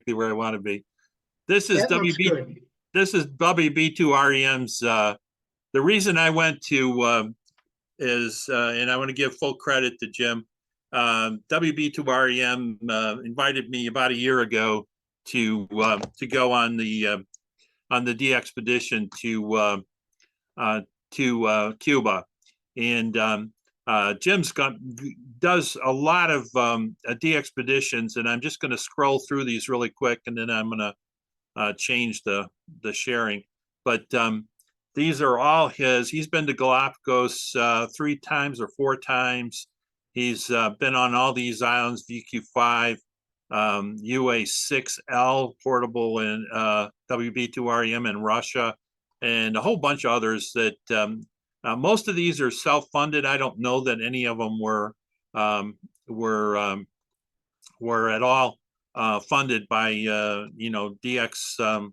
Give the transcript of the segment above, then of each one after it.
exactly where I want to be. This is That looks WB. good. This is WB2REM's. The reason I went to is, and I want to give full credit to Jim. WB2REM invited me about a year ago to go on the D expedition to Cuba, and Jim's does a lot of D expeditions, and I'm just going to scroll through these really quick, and then I'm going to change the sharing. But these are all his. He's been to Galapagos 3 times or 4 times. He's been on all these islands, VQ5, UA6L portable in WB2REM in Russia, and a whole bunch of others that most of these are self-funded. I don't know that any of them were at all funded by DX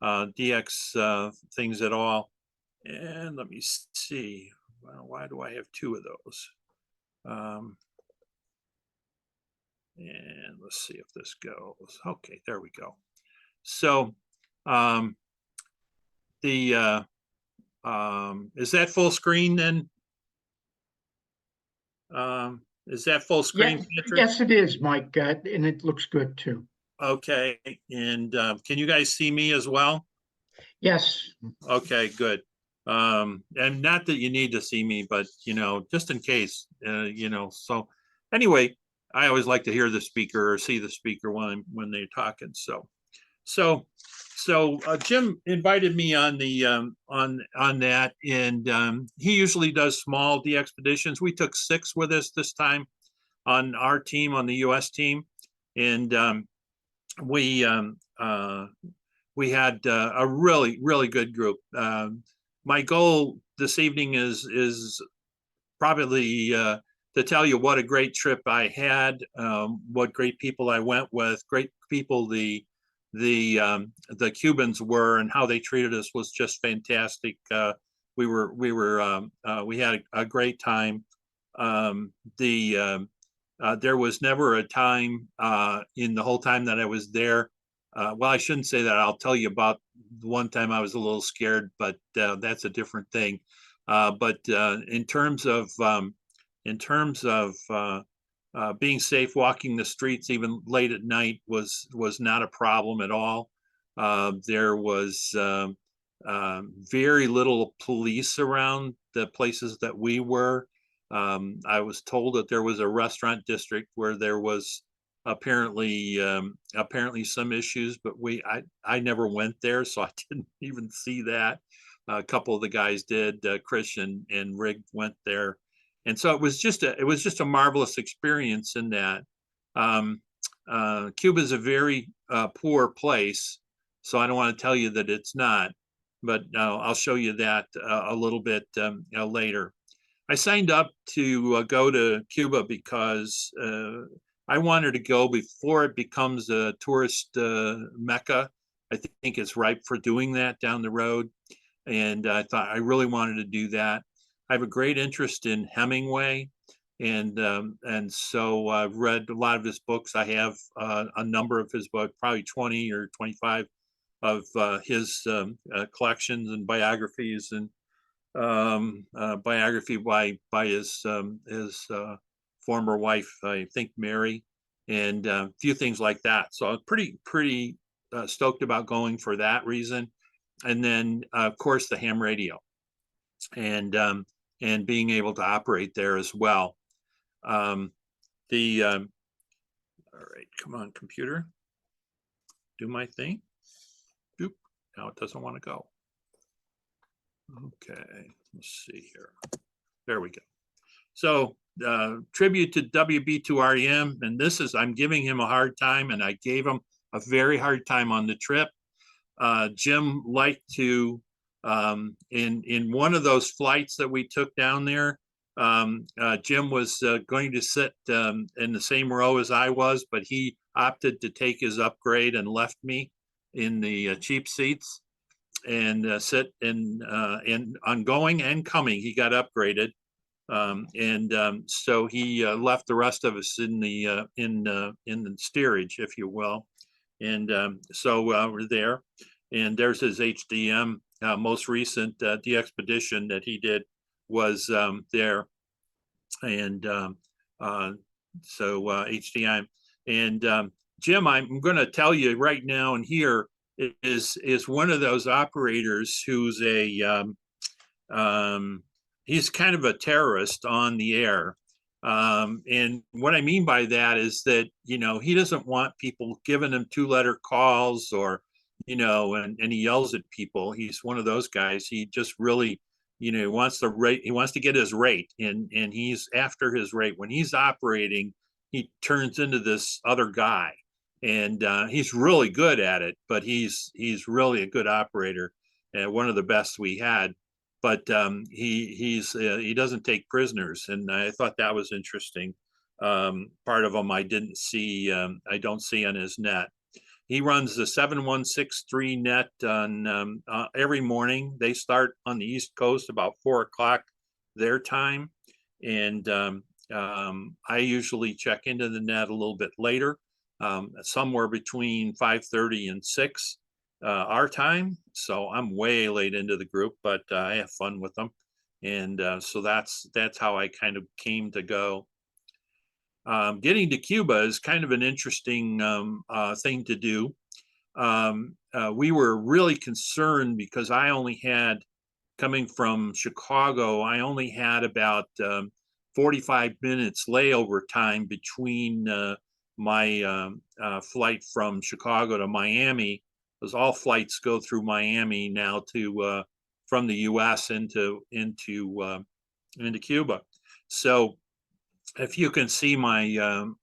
DX things at all. And let me see. Well, why do I have 2 of those? And let's see if this goes. Okay, there we go. So is that full screen then? Is that full screen, Patrick? Yes, it is, Mike, and it looks good too. Okay, and can you guys see me as well? Yes. Okay, good. And not that you need to see me, but just in case, so anyway, I always like to hear the speaker or see the speaker when they're talking. So Jim invited me on the on that, and he usually does small D expeditions. We took 6 with us this time on our team, on the U.S. team, and we had a really good group. My goal this evening is probably to tell you what a great trip I had, what great people I went with, great people the Cubans were, and how they treated us was just fantastic. We had a great time. There was never a time in the whole time that I was there. Well, I shouldn't say that. I'll tell you about the one time I was a little scared, but that's a different thing. But in terms of being safe, walking the streets even late at night was not a problem at all. There was very little police around the places that we were. I was told that there was a restaurant district where there was apparently some issues, but I never went there, so I didn't even see that. A couple of the guys did. Chris and Rig went there, and so it was just a marvelous experience in that. Cuba is a very poor place, so I don't want to tell you that it's not, but I'll show you that a little bit later. I signed up to go to Cuba because I wanted to go before it becomes a tourist mecca. I think it's ripe for doing that down the road, and I thought I really wanted to do that. I have a great interest in Hemingway, and so I've read a lot of his books. I have a number of his books, probably 20 or 25 of his collections and biographies, and biography by his former wife, I think Mary, and a few things like that. So I'm pretty stoked about going for that reason. And then of course the ham radio, and being able to operate there as well. All right, come on, computer, do my thing. Oop, now it doesn't want to go. Okay, let's see here. There we go. So tribute to WB2REM, and this is, I'm giving him a hard time, and I gave him a very hard time on the trip. Jim liked to, in one of those flights that we took down there, Jim was going to sit in the same row as I was, but he opted to take his upgrade and left me in the cheap seats and sit in on going and coming. He got upgraded, so he left the rest of us in the steerage, if you will. And so we're there, and there's his HDM. Most recent the expedition that he did was there, and so HDM. And Jim, I'm going to tell you right now and here is one of those operators who's he's kind of a terrorist on the air. And what I mean by that is that, you know, he doesn't want people giving him 2-letter calls or, you know, and he yells at people. He's one of those guys. He just really, you know, wants the rate. He wants to get his rate, and he's after his rate. When he's operating, he turns into this other guy, and he's really good at it. But he's really a good operator, and one of the best we had. But he doesn't take prisoners, and I thought that was interesting. Part of them I didn't see. I don't see on his net. He runs the 7163 net on every morning. They start on the East Coast about 4 o'clock their time. And I usually check into the net a little bit later, somewhere between 5:30 and 6 our time. So I'm way late into the group, but I have fun with them. And so that's how I kind of came to go. Getting to Cuba is kind of an interesting thing to do. We were really concerned because I only had, coming from Chicago, I only had about 45 minutes layover time between my flight from Chicago to Miami, because all flights go through Miami now to from the U.S. into Cuba. So if you can see my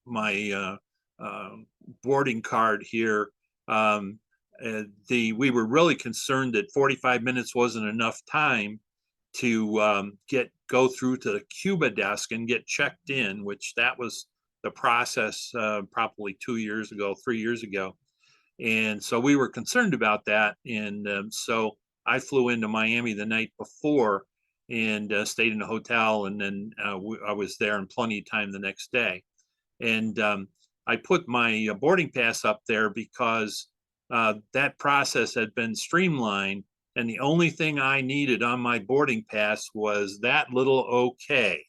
boarding card here, we were really concerned that 45 minutes wasn't enough time to go through to the Cuba desk and get checked in, which that was the process probably 2 years ago, 3 years ago. And so we were concerned about that. And so I flew into Miami the night before and stayed in a hotel, and then I was there in plenty of time the next day. And I put my boarding pass up there because that process had been streamlined, and the only thing I needed on my boarding pass was that little OK.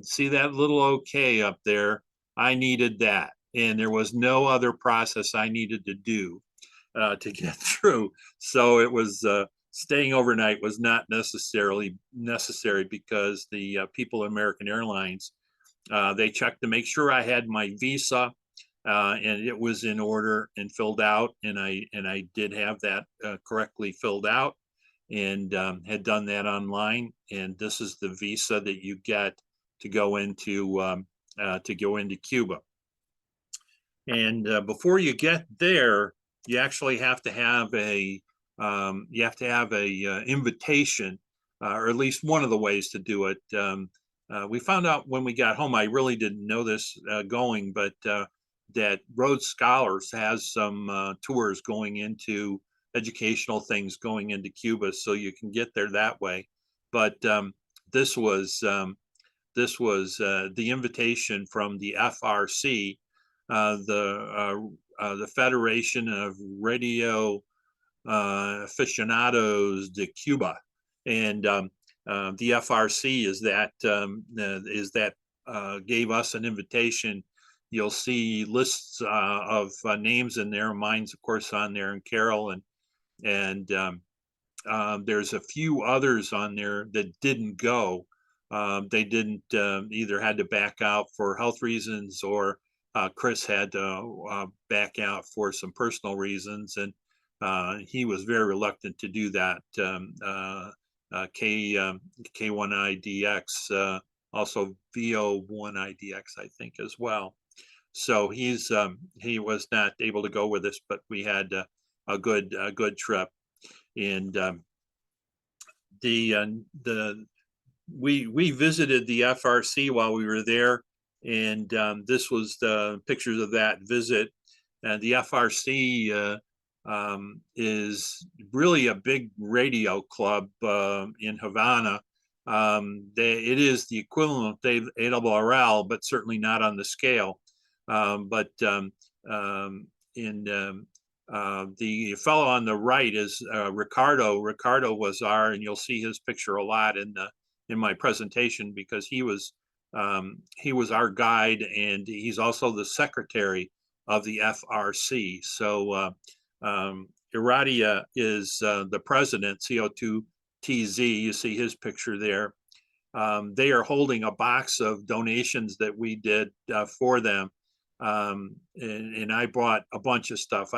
See that little OK up there? I needed that, and there was no other process I needed to do to get through. So it was staying overnight was not necessarily necessary, because the people at American Airlines, they checked to make sure I had my visa and it was in order and filled out, and I did have that correctly filled out, and had done that online. And this is the visa that you get to go into Cuba. And before you get there, you actually have to have a invitation, or at least one of the ways to do it. We found out when we got home, I really didn't know this going, but that Rhodes Scholars has some tours going into educational things going into Cuba, so you can get there that way. But this was the invitation from the FRC, the Federation of Radio Aficionados de Cuba, and the FRC is that gave us an invitation. You'll see lists of names in there. Mine's of course on there, and Carol, and there's a few others on there that didn't go. They didn't either had to back out for health reasons, or Chris had to back out for some personal reasons, and he was very reluctant to do that. K1IDX, also VO1IDX, I think, as well. So he was not able to go with us, but we had a good trip. And we visited the FRC while we were there, and this was the pictures of that visit. The FRC is really a big radio club in Havana. It is the equivalent of ARRL, but certainly not on the scale. But the fellow on the right is Ricardo. Ricardo was and you'll see his picture a lot in my presentation, because he was our guide, and he's also the secretary of the FRC. So Iradia is the president, CO2TZ. You see his picture there. They are holding a box of donations that we did for them. And I bought a bunch of stuff.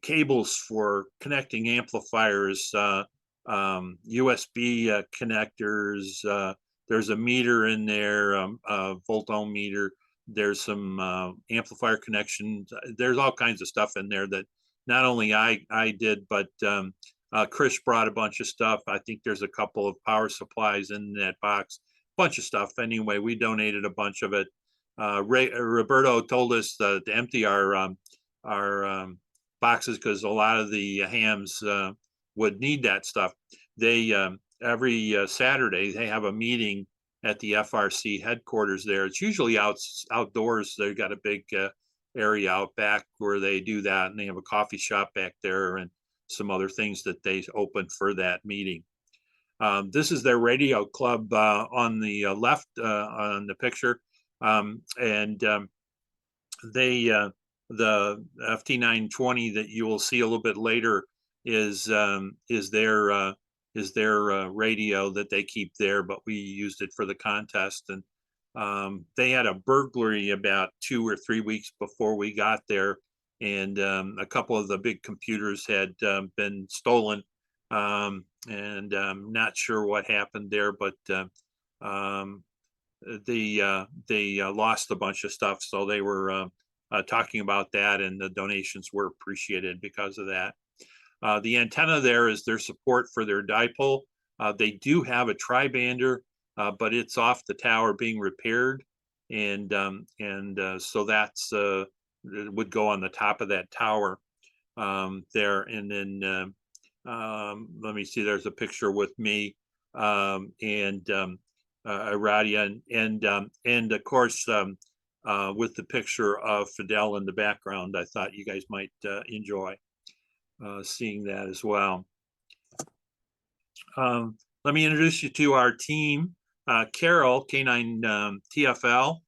Cables for connecting amplifiers, USB connectors. There's a meter in there, a volt ohm meter. There's some amplifier connections. There's all kinds of stuff in there that not only I did, but Chris brought a bunch of stuff. I think there's a couple of power supplies in that box, bunch of stuff. Anyway, we donated a bunch of it. Roberto told us to empty our boxes, because a lot of the hams would need that stuff. They every Saturday they have a meeting at the FRC headquarters there. It's usually outdoors. They've got a big area out back where they do that, and they have a coffee shop back there and some other things that they open for that meeting. This is their radio club on the left on the picture, and they the FT920 that you will see a little bit later is their radio that they keep there, but we used it for the contest. And they had a burglary about 2 or 3 weeks before we got there, and a couple of the big computers had been stolen, and I'm not sure what happened there, but they lost a bunch of stuff, so they were talking about that, and the donations were appreciated because of that. The antenna there is their support for their dipole. They do have a tri-bander, but it's off the tower being repaired, and so that's would go on the top of that tower there. And then let me see, there's a picture with me and Iradia, and of course with the picture of Fidel in the background. I thought you guys might enjoy seeing that as well. Let me introduce you to our team. Carol, K9 TFL,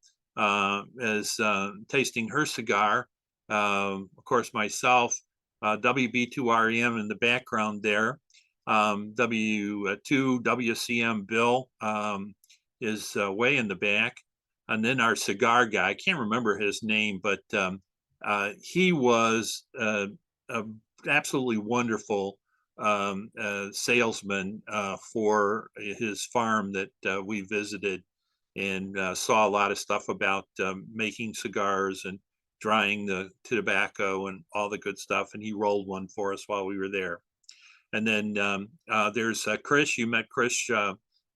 is tasting her cigar. Of course, myself, WB2REM in the background there. W2WCM Bill is way in the back. And then our cigar guy, I can't remember his name, but he was absolutely wonderful salesman for his farm that we visited, and saw a lot of stuff about making cigars and drying the tobacco and all the good stuff. And he rolled one for us while we were there. And then there's Chris. You met Chris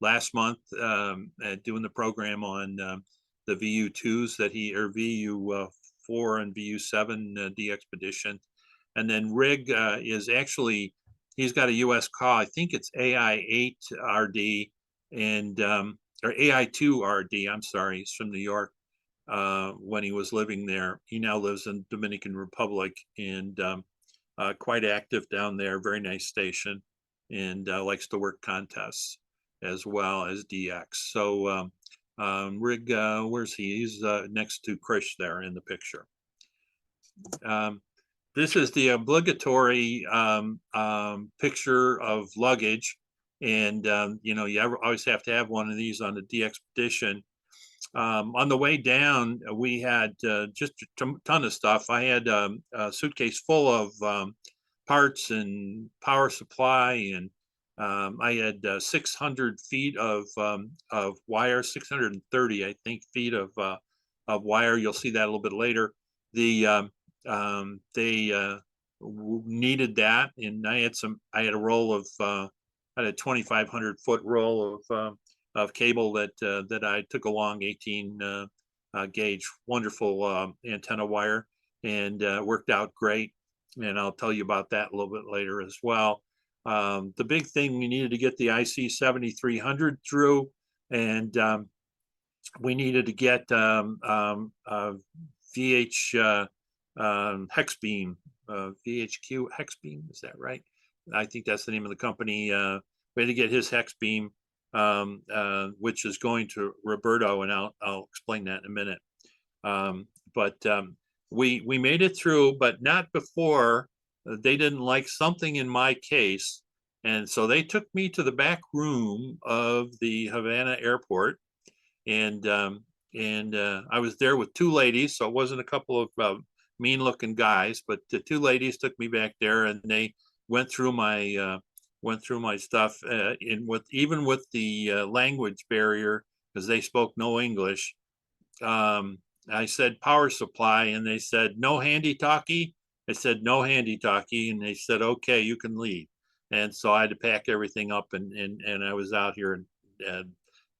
last month doing the program on the VU2s that or VU4 and VU7 D Expedition. And then Rig is actually, he's got a US call. I think it's AI8RD and or AI2RD. I'm sorry, he's from New York when he was living there. He now lives in Dominican Republic, and quite active down there. Very nice station, and likes to work contests as well as DX. So Rig, where's he? He's next to Krish there in the picture. This is the obligatory picture of luggage, and you know, you always have to have one of these on the D Expedition. On the way down, we had just a ton of stuff. I had a suitcase full of parts and power supply, and I had 600 feet of wire, 630, I think, feet of wire. You'll see that a little bit later. They needed that, and I had a roll of I had a 2,500 foot roll of cable that I took along, 18 gauge, wonderful antenna wire, and worked out great. And I'll tell you about that a little bit later as well. The big thing, we needed to get the IC 7300 through, and we needed to get VH hex beam, VHQ hex beam. Is that right? I think that's the name of the company. We had to get his hex beam, which is going to Roberto, and I'll explain that in a minute. But we made it through, but not before they didn't like something in my case, and so they took me to the back room of the Havana airport, and I was there with two ladies, so it wasn't a couple of mean-looking guys, but the two ladies took me back there, and they went through my stuff, even with the language barrier, because they spoke no English. I said power supply, and they said no handy talkie. I said no handy talkie, and they said okay, you can leave. And so I had to pack everything up, and I was out here,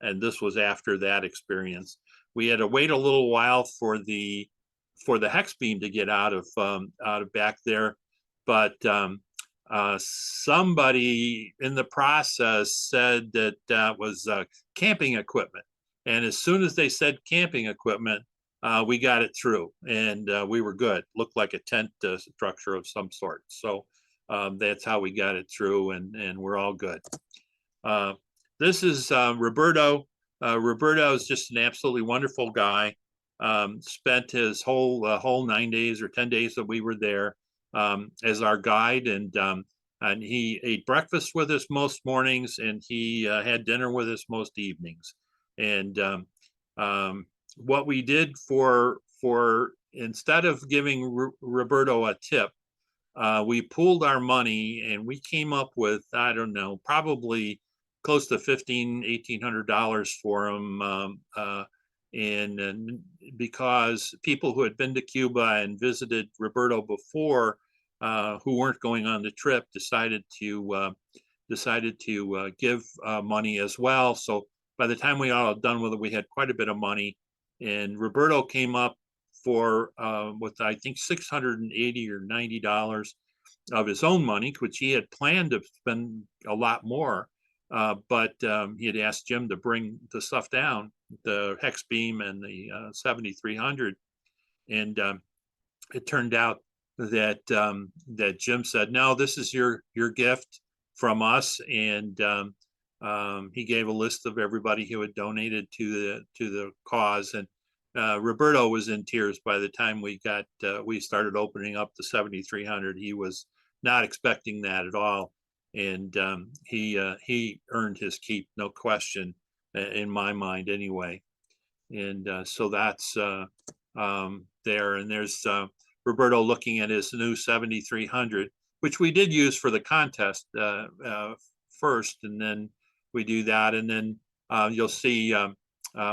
and this was after that experience. We had to wait a little while for the hex beam to get out of back there, but somebody in the process said that that was camping equipment, and as soon as they said camping equipment, we got it through, and we were good. Looked like a tent structure of some sort. So that's how we got it through, and we're all good. This is Roberto. Roberto is just an absolutely wonderful guy. Spent his whole 9 days or 10 days that we were there as our guide, and he ate breakfast with us most mornings, and he had dinner with us most evenings. And what we did for instead of giving Roberto a tip, we pooled our money, and we came up with, I don't know, probably close to $1,800 for him. And because people who had been to Cuba and visited Roberto before, who weren't going on the trip, decided to give money as well. So by the time we got all done with it, we had quite a bit of money, and Roberto came up for with I think $680 or $90 of his own money, which he had planned to spend a lot more, but he had asked Jim to bring the stuff down, the hex beam and the 7300, and it turned out that that Jim said, no, this is your gift from us, and he gave a list of everybody who had donated to the cause, and Roberto was in tears by the time we started opening up the 7300. He was not expecting that at all, and he earned his keep, no question, in my mind anyway. And so that's there, and there's Roberto looking at his new 7300, which we did use for the contest first, and then we do that, and then you'll see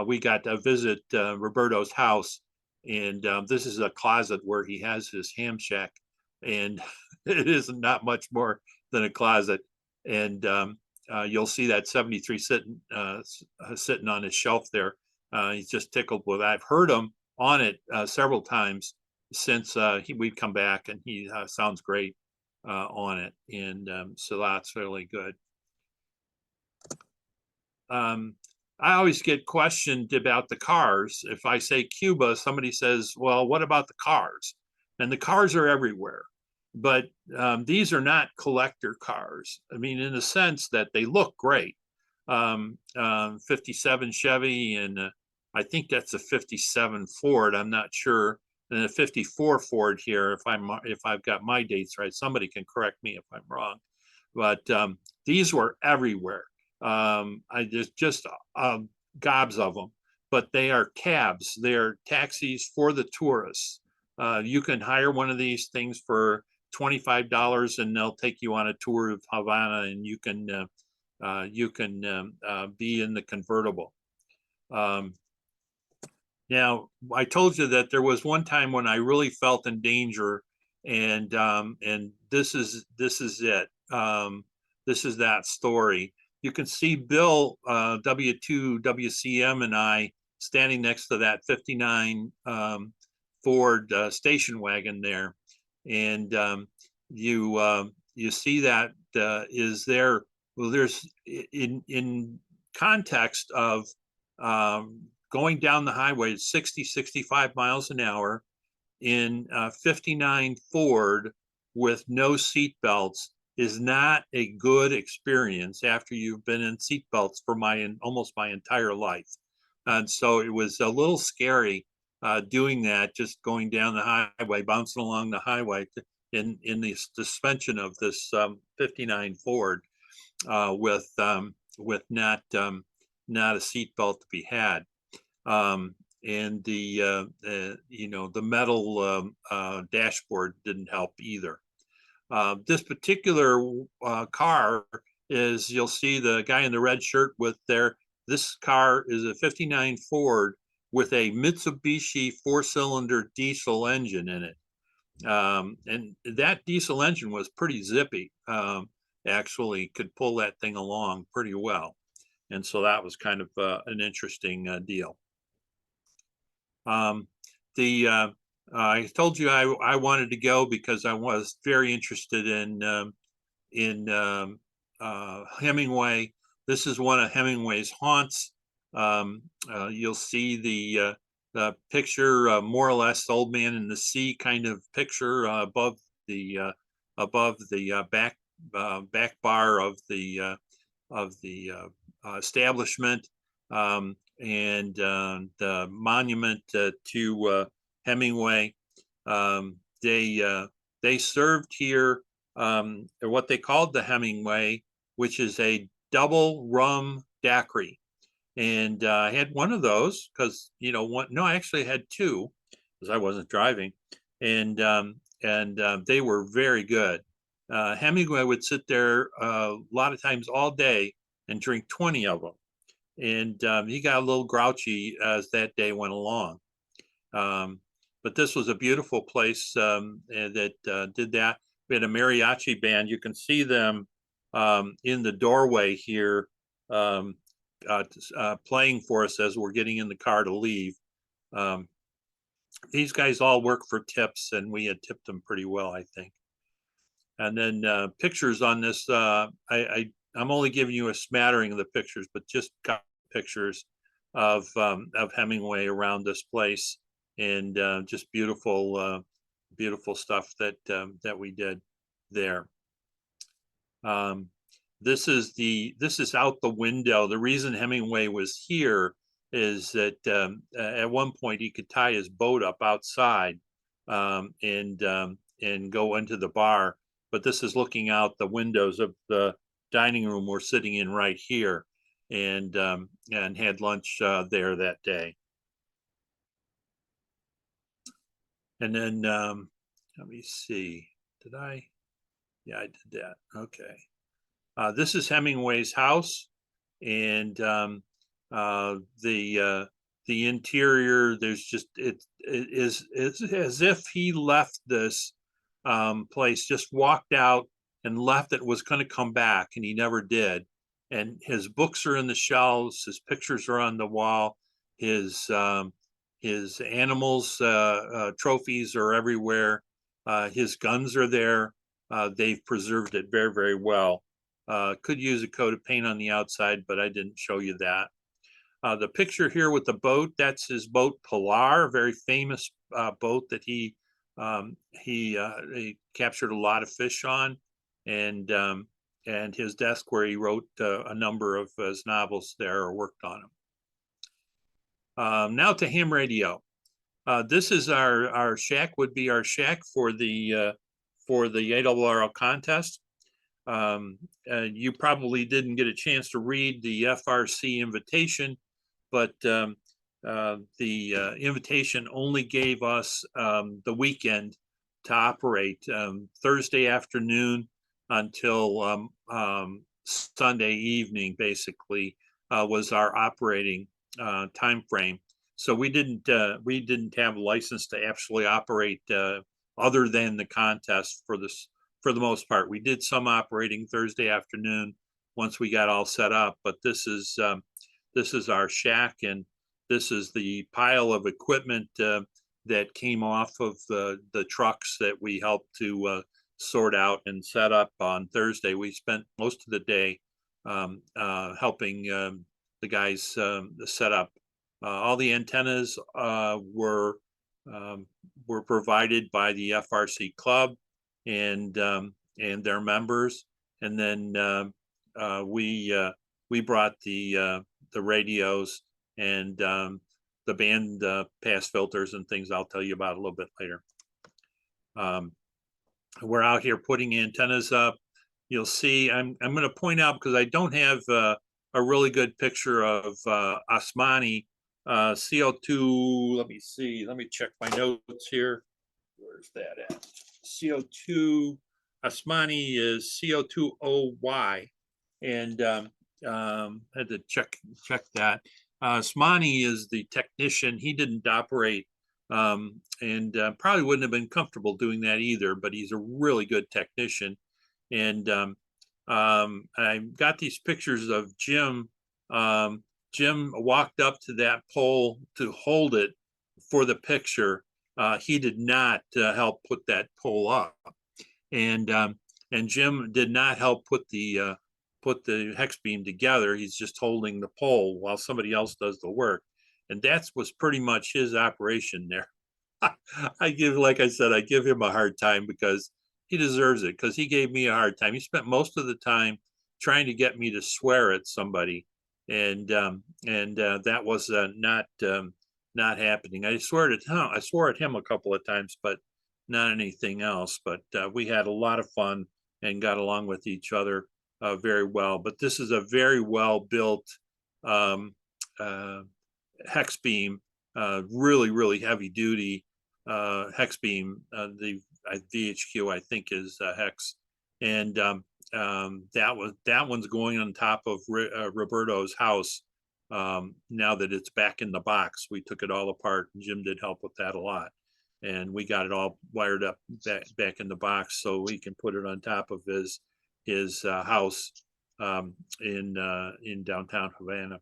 we got to visit Roberto's house, and this is a closet where he has his ham shack, and it is not much more than a closet, and you'll see that 73 sitting on his shelf there. He's just tickled with that. I've heard him on it several times since we've come back, and he sounds great on it, and so that's really good. I always get questioned about the cars. If I say Cuba, somebody says, well, what about the cars? And the cars are everywhere, but these are not collector cars. I mean, in the sense that they look great. 57 Chevy, and I think that's a 57 Ford, I'm not sure, and a 54 Ford here, if I've got my dates right. Somebody can correct me if I'm wrong, but these were everywhere. Just gobs of them, but they are cabs. They're taxis for the tourists. You can hire one of these things for $25, and they'll take you on a tour of Havana, and you can be in the convertible. Now, I told you that there was one time when I really felt in danger, and this is it. This is that story. You can see Bill W2WCM and I standing next to that 59 Ford station wagon there, and you see that is there. Well, there's in context of going down the highway at 60, 65 miles an hour in 59 Ford with no seat belts is not a good experience after you've been in seat belts for almost my entire life. And so it was a little scary doing that, just going down the highway, bouncing along the highway in the suspension of this 59 Ford with not a seat belt to be had. And the metal dashboard didn't help either. This particular car is, you'll see the guy in the red shirt with this car is a 59 Ford with a Mitsubishi 4-cylinder diesel engine in it. And that diesel engine was pretty zippy. Actually could pull that thing along pretty well. And so that was kind of an interesting deal. I told you I wanted to go because I was very interested in Hemingway. This is one of Hemingway's haunts. You'll see the picture, more or less, the Old Man in the Sea kind of picture above the back bar of the establishment. And the monument to Hemingway. They served here what they called the Hemingway, which is a double rum daiquiri. And I had one of those because, I actually had two because I wasn't driving. And they were very good. Hemingway would sit there a lot of times all day and drink 20 of them. And he got a little grouchy as that day went along. But this was a beautiful place that did that. We had a mariachi band. You can see them in the doorway here playing for us as we're getting in the car to leave. These guys all work for tips, and we had tipped them pretty well, I think. And then pictures on this, I'm only giving you a smattering of the pictures, but just got pictures of Hemingway around this place, and just beautiful stuff that we did there. This is out the window. The reason Hemingway was here is that at one point he could tie his boat up outside and go into the bar. But this is looking out the windows of the dining room we're sitting in right here, and had lunch there that day. And then let me see, did I? Yeah, I did that. Okay. This is Hemingway's house, and the interior. There's just it's as if he left this place, just walked out and left it, was going to come back, and he never did. And his books are in the shelves, his pictures are on the wall, his animals trophies are everywhere, his guns are there. They've preserved it very, very well. Could use a coat of paint on the outside, but I didn't show you that. The picture here with the boat, that's his boat Pilar, a very famous boat that he captured a lot of fish on, and his desk where he wrote a number of his novels there, or worked on them. Now to ham radio. This is our shack, would be our shack for the ARRL contest. You probably didn't get a chance to read the FRC invitation, but the invitation only gave us the weekend to operate. Thursday afternoon until Sunday evening, basically, was our operating time frame. So we didn't have a license to actually operate other than the contest for the most part. We did some operating Thursday afternoon once we got all set up, but this is our shack, and this is the pile of equipment that came off of the trucks that we helped to sort out and set up on Thursday. We spent most of the day helping the guys set up All the antennas were provided by the FRC club and their members, and then we brought the radios and the band pass filters and things I'll tell you about a little bit later. We're out here putting antennas up. You'll see, I'm going to point out, because I don't have a really good picture of Osmani CO2. Let me see. Let me check my notes here. Where's that at? CO2. Osmani is CO2OY, and had to check that. Osmani is the technician. He didn't operate, and probably wouldn't have been comfortable doing that either. But he's a really good technician. And I got these pictures of Jim. Jim walked up to that pole to hold it for the picture. He did not help put that pole up, and Jim did not help put the hex beam together. He's just holding the pole while somebody else does the work, and that was pretty much his operation there. Like I said, I give him a hard time because he deserves it, because he gave me a hard time. He spent most of the time trying to get me to swear at somebody, and that was not happening. I swore at him a couple of times, but not anything else. But we had a lot of fun and got along with each other very well. But this is a very well built hex beam, really heavy duty hex beam. The VHQ, I think, is hex, and that one's going on top of Roberto's house. Now that it's back in the box, we took it all apart, and Jim did help with that a lot, and we got it all wired up back in the box so we can put it on top of his house in downtown Havana.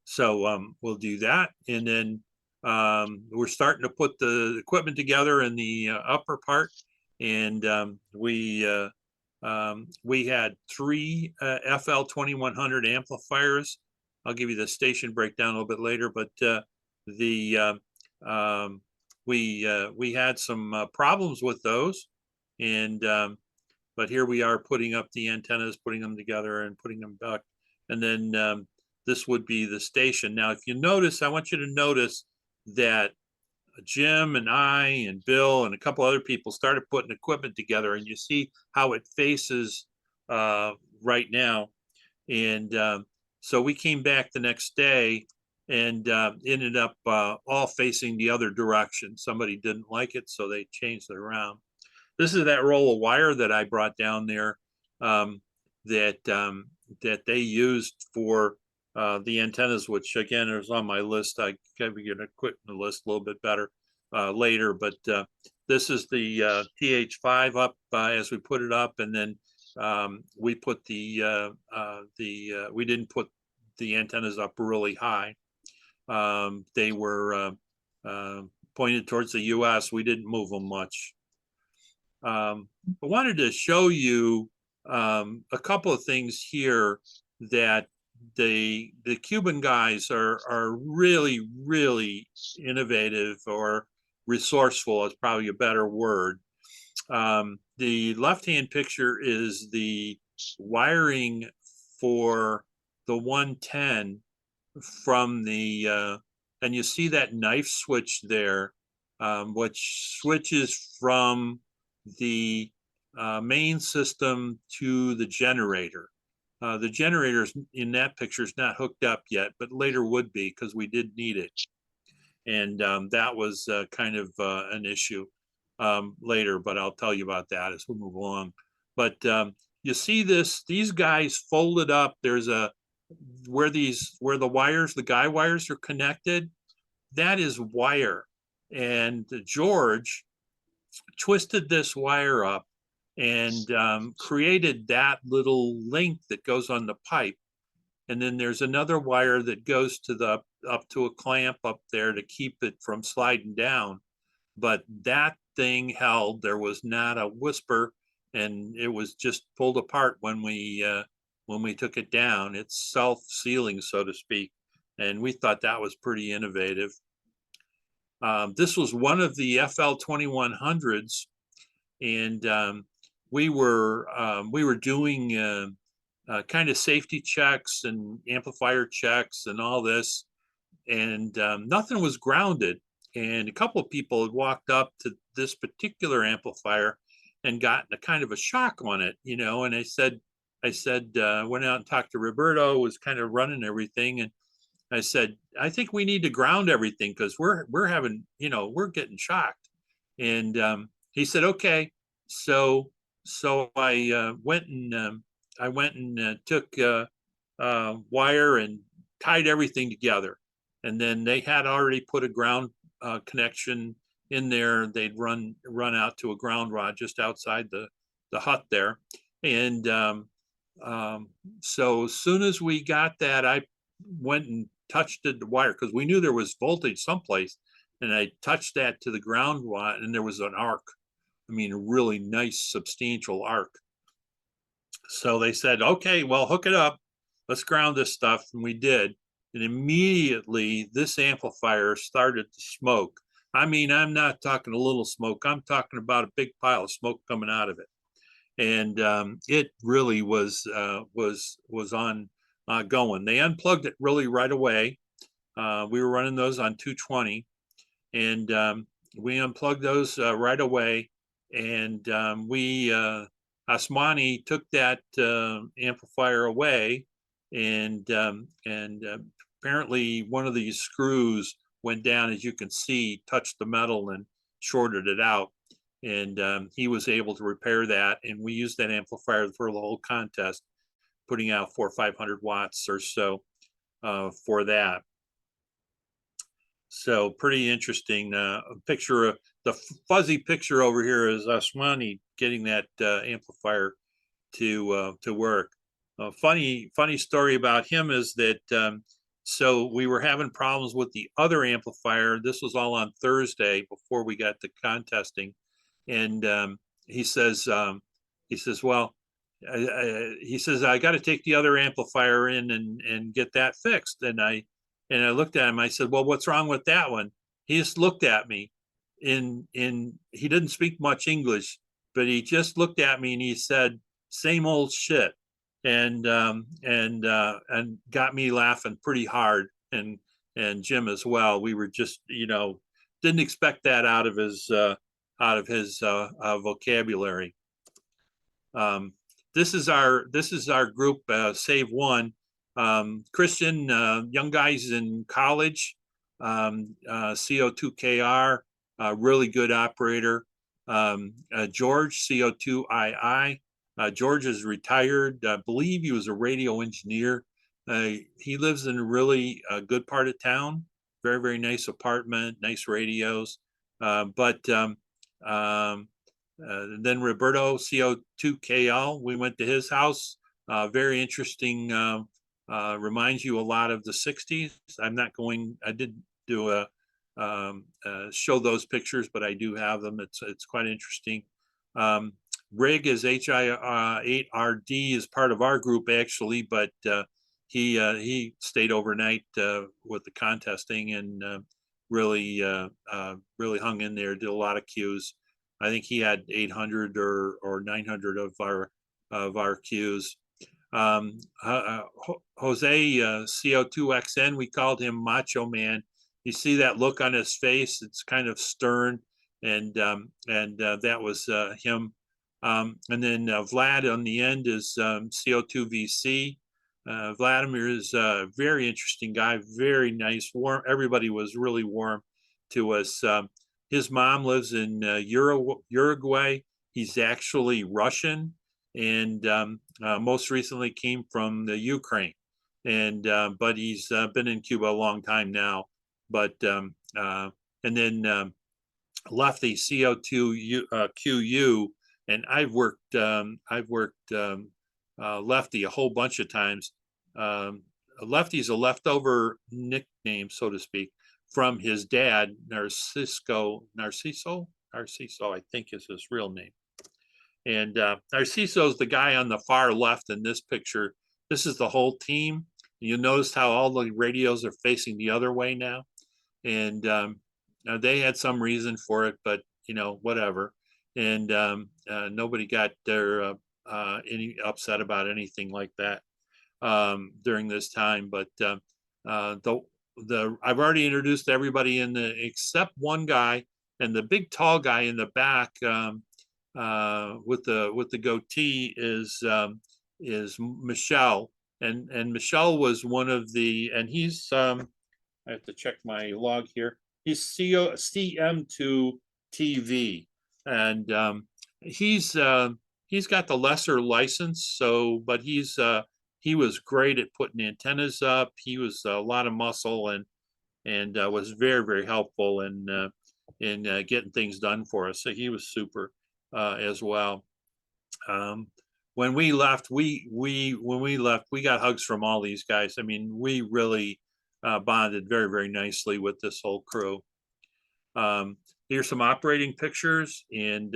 So we'll do that, and then we're starting to put the equipment together in the upper part, and we had 3 FL2100 amplifiers. I'll give you the station breakdown a little bit later, but we had some problems with those, and but here we are putting up the antennas, putting them together, and putting them back, and then this would be the station. Now, if you notice, I want you to notice that Jim and I and Bill and a couple other people started putting equipment together, and you see how it faces right now. And so we came back the next day and ended up all facing the other direction. Somebody didn't like it, so they changed it around. This is that roll of wire that I brought down there that they used for the antennas, which again is on my list. I can be gonna quit the list a little bit better later, but this is the TH5 up as we put it up, and then we put we didn't put the antennas up really high. They were pointed towards the US. We didn't move them much. I wanted to show you a couple of things here that the Cuban guys are really innovative, or resourceful is probably a better word. The left-hand picture is the wiring for the 110 from the and you see that knife switch there, which switches from the main system to the generator. The generator in that picture is not hooked up yet, but later would be, because we did need it. And that was kind of an issue later, but I'll tell you about that as we move along. But you see these guys folded up. There's where the wires, the guy wires are connected, that is wire. And George twisted this wire up and created that little link that goes on the pipe. And then there's another wire that goes to up to a clamp up there to keep it from sliding down. But that thing held. There was not a whisper, and it was just pulled apart when we took it down. It's self-sealing, so to speak. and we thought that was pretty innovative. This was one of the FL 2100s, and we were doing kind of safety checks and amplifier checks and all this, and nothing was grounded. And a couple of people had walked up to this particular amplifier and gotten a kind of a shock on it, you know. And I said, went out and talked to Roberto, was kind of running everything, and I said, I think we need to ground everything because we're having, you know, we're getting shocked. And he said, okay. So I went and took wire and tied everything together. And then they had already put a ground connection in there. They'd run out to a ground rod just outside the hut there. And so as soon as we got that, I went and touched the wire because we knew there was voltage someplace. And I touched that to the ground rod, and there was an arc. I mean, a really nice, substantial arc. So they said, okay, well, hook it up. Let's ground this stuff. And we did. And immediately this amplifier started to smoke. I mean, I'm not talking a little smoke. I'm talking about a big pile of smoke coming out of it. And it really was on going. They unplugged it really right away. We were running those on 220, and we unplugged those right away. And Asmani took that amplifier away, and apparently one of these screws went down, as you can see, touched the metal and shorted it out. And he was able to repair that, and we used that amplifier for the whole contest, putting out 400 or 500 watts or so for that. So pretty interesting. Picture of the fuzzy picture over here is Asmani getting that amplifier to work. Funny story about him is that so we were having problems with the other amplifier. This was all on Thursday before we got to contesting, and he says, well, he says, I got to take the other amplifier in and get that fixed. And I looked at him. I said, well, what's wrong with that one? He just looked at me, he didn't speak much English, but he just looked at me and he said, same old shit. And got me laughing pretty hard, and Jim as well. We were just, you know, didn't expect that out of his vocabulary. This is our group, Save One. Christian, young guys in college, CO2KR, really good operator. George, CO2II. George is retired. I believe he was a radio engineer. He lives in a really good part of town. Very, very nice apartment, nice radios. But then Roberto, CO2KL, we went to his house. Very interesting. Reminds you a lot of the 60s. I didn't do show those pictures, but I do have them. It's quite interesting. Rig is HI8RD is part of our group actually, but he stayed overnight with the contesting and really hung in there. Did a lot of cues. I think he had 800 or 900 of our cues. Jose, CO2XN, we called him Macho Man. You see that look on his face? It's kind of stern, and that was him. And then Vlad on the end is CO2VC. Vladimir is a very interesting guy, very nice, warm. Everybody was really warm to us. His mom lives in Uruguay. He's actually Russian, and most recently came from the Ukraine. And but he's been in Cuba a long time now. But and then Lefty, CO2QU. And I've worked Lefty a whole bunch of times. Lefty's a leftover nickname, so to speak, from his dad, Narciso, I think is his real name. And Narciso's the guy on the far left in this picture. This is the whole team. You notice how all the radios are facing the other way now, and they had some reason for it, but you know, whatever. And nobody got their any upset about anything like that during this time. But I've already introduced everybody in the except one guy, and the big tall guy in the back with the goatee is Michelle, and Michelle was one of the, and he's I have to check my log here. He's CM2 TV, and he's got the lesser license. So, but he was great at putting antennas up. He was a lot of muscle and was very helpful in getting things done for us. So he was super as well. When we left, we got hugs from all these guys. I mean, we really bonded very nicely with this whole crew. Here's some operating pictures, and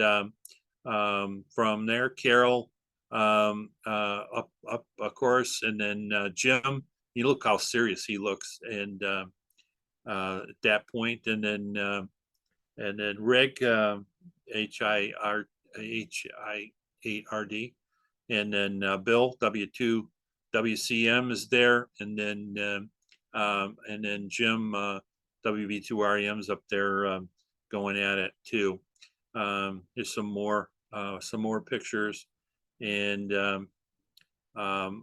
from there, Carol up of course, and then Jim. You look how serious he looks, and at that point, and then Rick, HI8RD, and then Bill, W2 WCM is there, and then Jim, WB2REM is up there going at it too. There's some more pictures, and now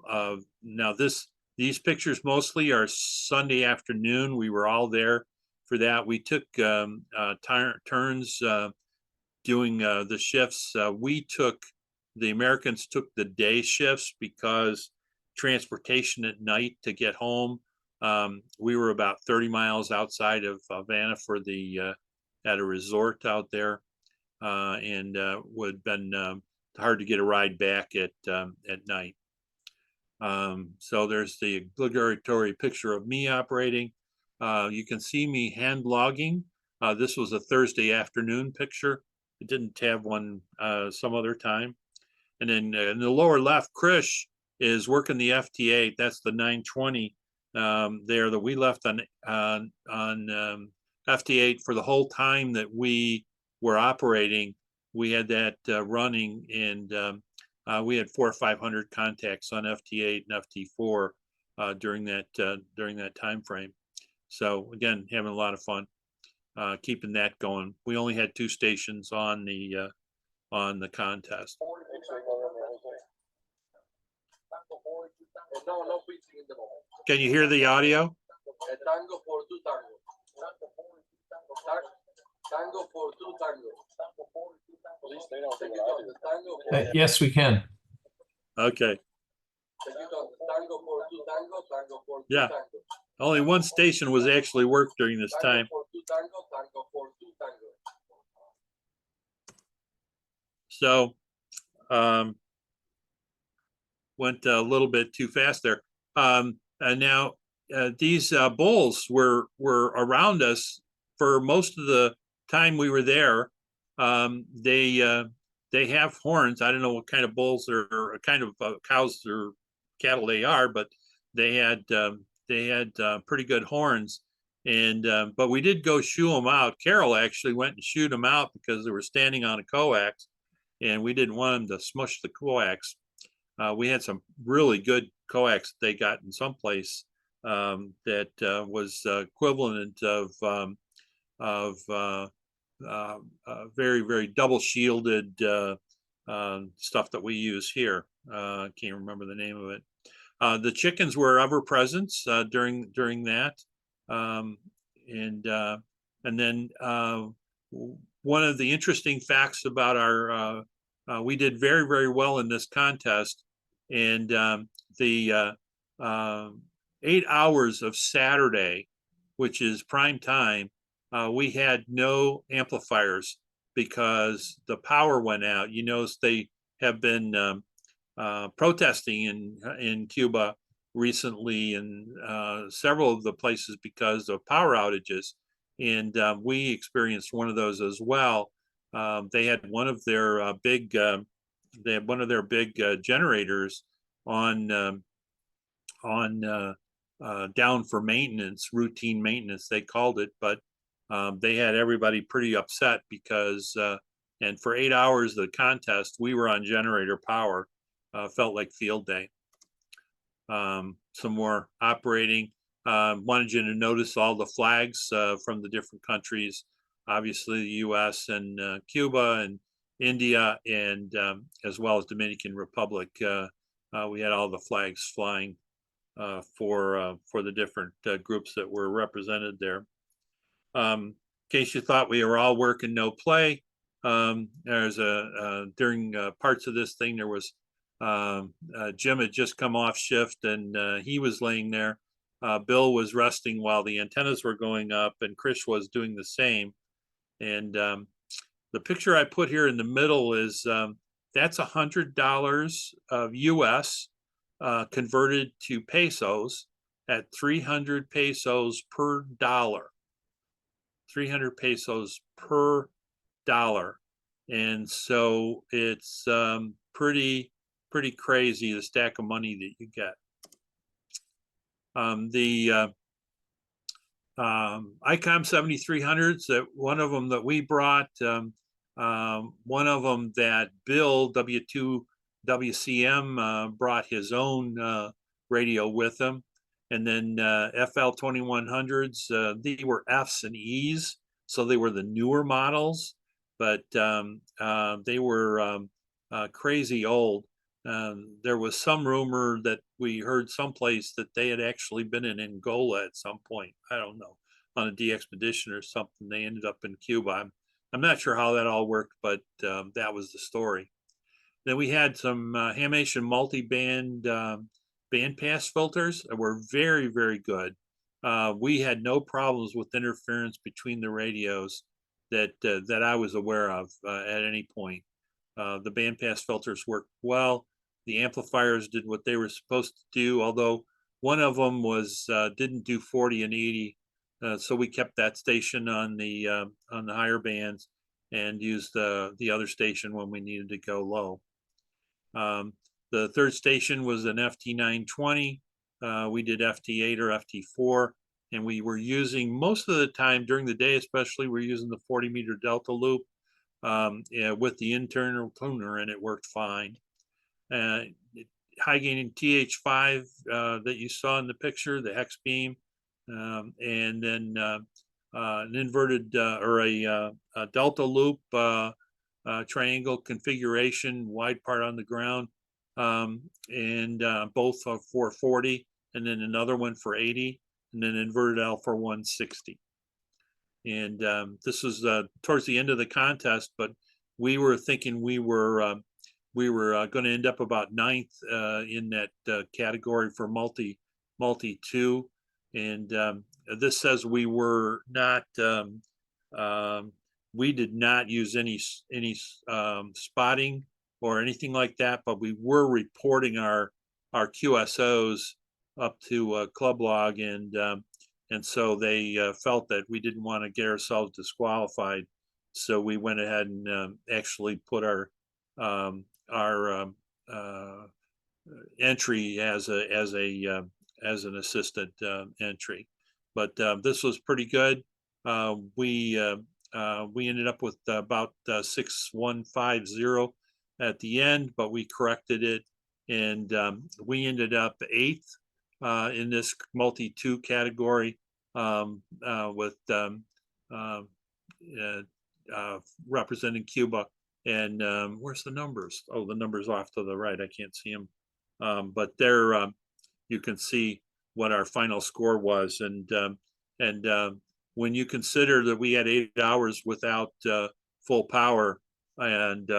these pictures mostly are Sunday afternoon. We were all there for that. We took turns doing the shifts. The Americans took the day shifts because transportation at night to get home. We were about 30 miles outside of Havana for at a resort out there, and would have been hard to get a ride back at night. So there's the obligatory picture of me operating. You can see me hand logging. This was a Thursday afternoon picture. I didn't have one some other time. And then in the lower left, Krish is working the FT8. That's the 920 there that we left on FT8 for the whole time that we were operating. We had that running, and we had 400 or 500 contacts on FT8 and FT4 during that time frame. So again, having a lot of fun keeping that going. We only had 2 stations on the contest. Can you hear the audio? Yes, we can. Okay. Yeah. Only one station was actually worked during this time. So went a little bit too fast there. And now these bulls were around us for most of the time we were there. They have horns. I don't know what kind of bulls or kind of cows or cattle they are, but they had pretty good horns. And but we did go shoo them out. Carol actually went and shooed them out because they were standing on a coax, and we didn't want them to smush the coax. We had some really good coax they got in some place that was equivalent of very double shielded stuff that we use here. Can't remember the name of it. The chickens were ever present during that, and then one of the interesting facts about our we did very well in this contest, and the 8 hours of Saturday, which is prime time, we had no amplifiers because the power went out. You notice they have been protesting in Cuba recently, and several of the places because of power outages, and we experienced one of those as well. They had one of their big generators on down for maintenance, routine maintenance, they called it, but they had everybody pretty upset because, and for 8 hours of the contest, we were on generator power. Felt like field day. Some more operating. Wanted you to notice all the flags from the different countries, obviously the US and Cuba and India, and as well as Dominican Republic. We had all the flags flying for the different groups that were represented there. In case you thought we were all work and no play, there's during parts of this thing, there was Jim had just come off shift and he was laying there. Bill was resting while the antennas were going up, and Chris was doing the same. And the picture I put here in the middle is that's $100 of US converted to pesos at 300 pesos per dollar. 300 pesos per dollar. And so it's pretty crazy, the stack of money that you get. The ICOM 7300s, that one of them that we brought, one of them that Bill W2WCM brought his own radio with him. And then FL 2100s, they were Fs and Es, so they were the newer models, but they were crazy old. There was some rumor that we heard someplace that they had actually been in Angola at some point. I don't know, on a de-expedition or something. They ended up in Cuba. I'm not sure how that all worked, but that was the story. Then we had some Hamation multi-band bandpass filters that were very, very good. We had no problems with interference between the radios that I was aware of at any point. The bandpass filters worked well. The amplifiers did what they were supposed to do, although one of them was didn't do 40 and 80, so we kept that station on the higher bands and used the other station when we needed to go low. The third station was an FT920. We did FT8 or FT4, and we were using most of the time during the day, especially we're using the 40-meter delta loop with the internal tuner, and it worked fine. High gain TH5 that you saw in the picture, the hex beam, and then an inverted or a delta loop triangle configuration, wide part on the ground, and both are 440, and then another one for 80, and then inverted L for 160. And this was towards the end of the contest, but we were thinking we were going to end up about 9th in that category for multi 2, and this says we were not. We did not use any spotting or anything like that, but we were reporting our QSOs up to Club Log, and so they felt that we didn't want to get ourselves disqualified, so we went ahead and actually put our entry as an assistant entry. But this was pretty good. We ended up with about 6150 at the end, but we corrected it, and we ended up 8th in this multi 2 category with representing Cuba. And where's the numbers? Oh, the numbers off to the right. I can't see them, but there you can see what our final score was. And when you consider that we had 8 hours without full power, and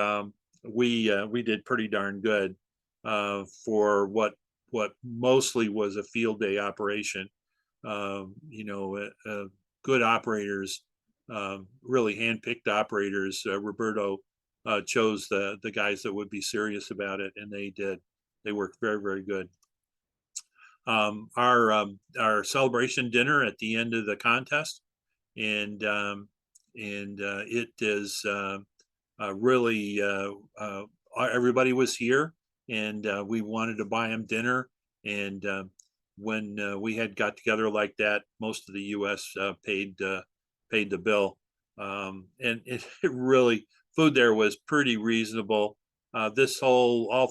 we did pretty darn good for what mostly was a field day operation. Good operators, really handpicked operators. Roberto chose the guys that would be serious about it, and they did. They worked very, very good. Our celebration dinner at the end of the contest, and it is really everybody was here, and we wanted to buy them dinner, and we had got together like that, most of the U.S. Paid the bill, and it really, food there was pretty reasonable. All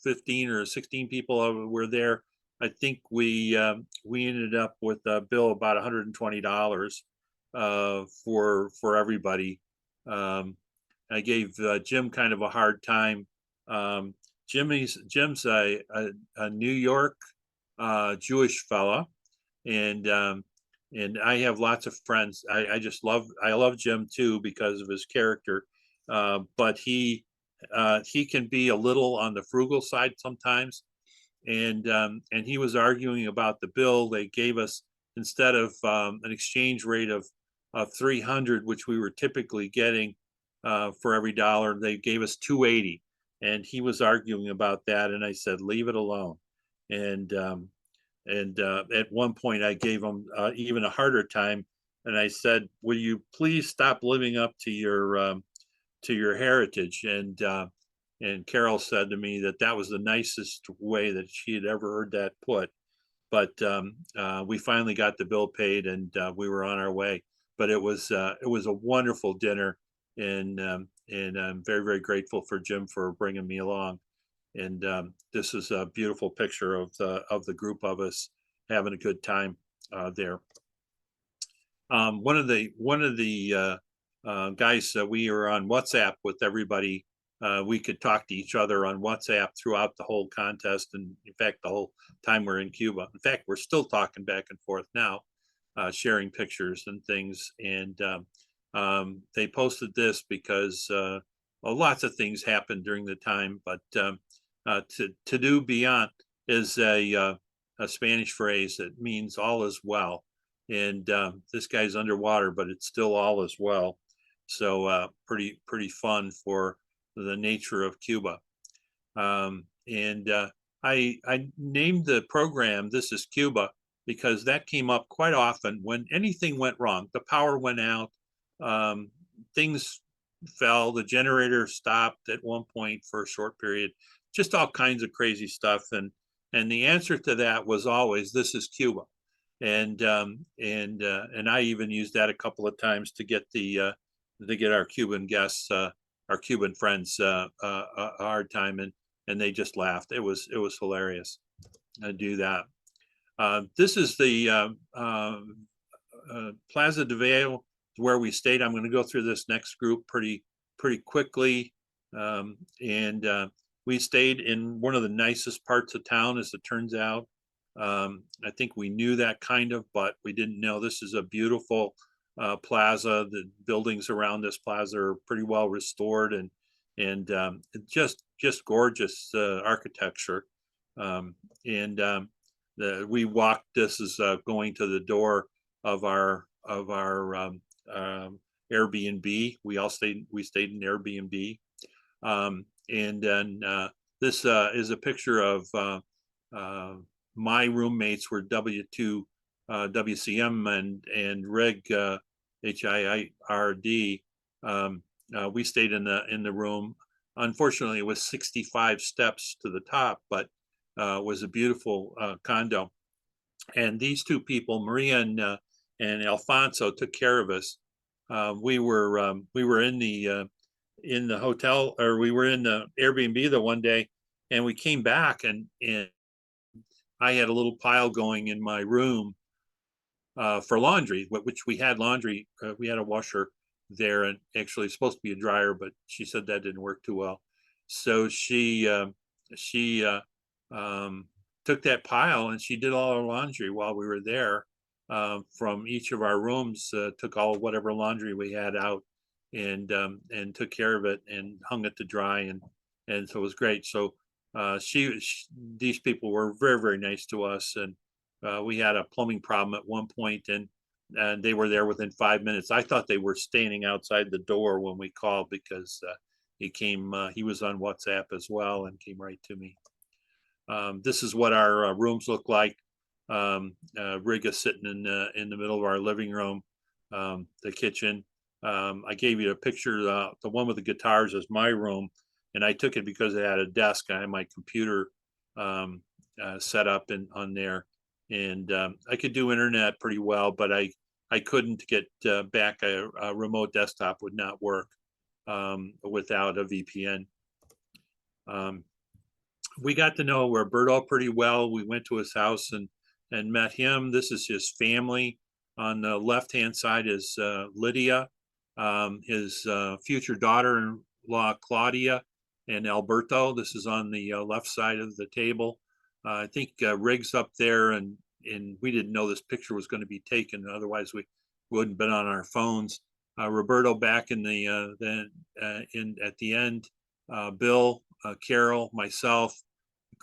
15 or 16 people were there. I think we ended up with a bill about $120 for everybody. I gave Jim kind of a hard time. Jim's a New York Jewish fella, and I have lots of friends. I love Jim too because of his character, but he can be a little on the frugal side sometimes, and he was arguing about the bill they gave us. Instead of an exchange rate of 300, which we were typically getting for every dollar, they gave us 280, and he was arguing about that, and I said, leave it alone. And at one point I gave him even a harder time, and I said, will you please stop living up to your heritage? And Carol said to me that was the nicest way that she had ever heard that put. But we finally got the bill paid, and we were on our way. But it was a wonderful dinner, and I'm very, very grateful for Jim for bringing me along. And this is a beautiful picture of the group of us having a good time there. One of the guys, we were on WhatsApp with everybody. We could talk to each other on WhatsApp throughout the whole contest, and in fact, the whole time we're in Cuba. In fact, we're still talking back and forth now, sharing pictures and things. And they posted this because lots of things happened during the time. But to do beyond is a Spanish phrase that means all is well. And this guy's underwater, but it's still all is well. So pretty fun for the nature of Cuba. And I named the program This is Cuba because that came up quite often when anything went wrong. The power went out, things fell, the generator stopped at one point for a short period, just all kinds of crazy stuff. And the answer to that was always, this is Cuba. And I even used that a couple of times to get our Cuban guests, our Cuban friends, a hard time, and they just laughed. It was hilarious to do that. This is the Plaza de Valle where we stayed. I'm going to go through this next group pretty quickly, and we stayed in one of the nicest parts of town, as it turns out. I think we knew that kind of, but we didn't know. This is a beautiful plaza. The buildings around this plaza are pretty well restored, and just gorgeous architecture. We walked. This is going to the door of our Airbnb. We stayed in Airbnb, and then this is a picture of my roommates were WCM and Reg HIRD. We stayed in the room. Unfortunately, it was 65 steps to the top, but was a beautiful condo. And these two people, Maria and Alfonso, took care of us. We were in the hotel, or we were in the Airbnb the one day, and we came back, and I had a little pile going in my room for laundry, which we had laundry. We had a washer there, and actually it's supposed to be a dryer, but she said that didn't work too well. So she took that pile and she did all our laundry while we were there. From each of our rooms, took all whatever laundry we had out, and took care of it and hung it to dry, and so it was great. So these people were very, very nice to us, and we had a plumbing problem at one point, and they were there within 5 minutes. I thought they were standing outside the door when we called, because he was on WhatsApp as well and came right to me. This is what our rooms look like. Rig is sitting in the middle of our living room, the kitchen. I gave you a picture. The one with the guitars is my room, and I took it because it had a desk. I had my computer set up on there. and I could do internet pretty well, but I couldn't get back a remote desktop would not work without a VPN. We got to know Roberto pretty well. We went to his house and met him. This is his family. On the left-hand side is Lydia, his future daughter-in-law Claudia, and Alberto. This is on the left side of the table. I think Rig's up there, and we didn't know this picture was going to be taken. Otherwise, we wouldn't have been on our phones. Roberto back in at the end. Bill, Carol, myself,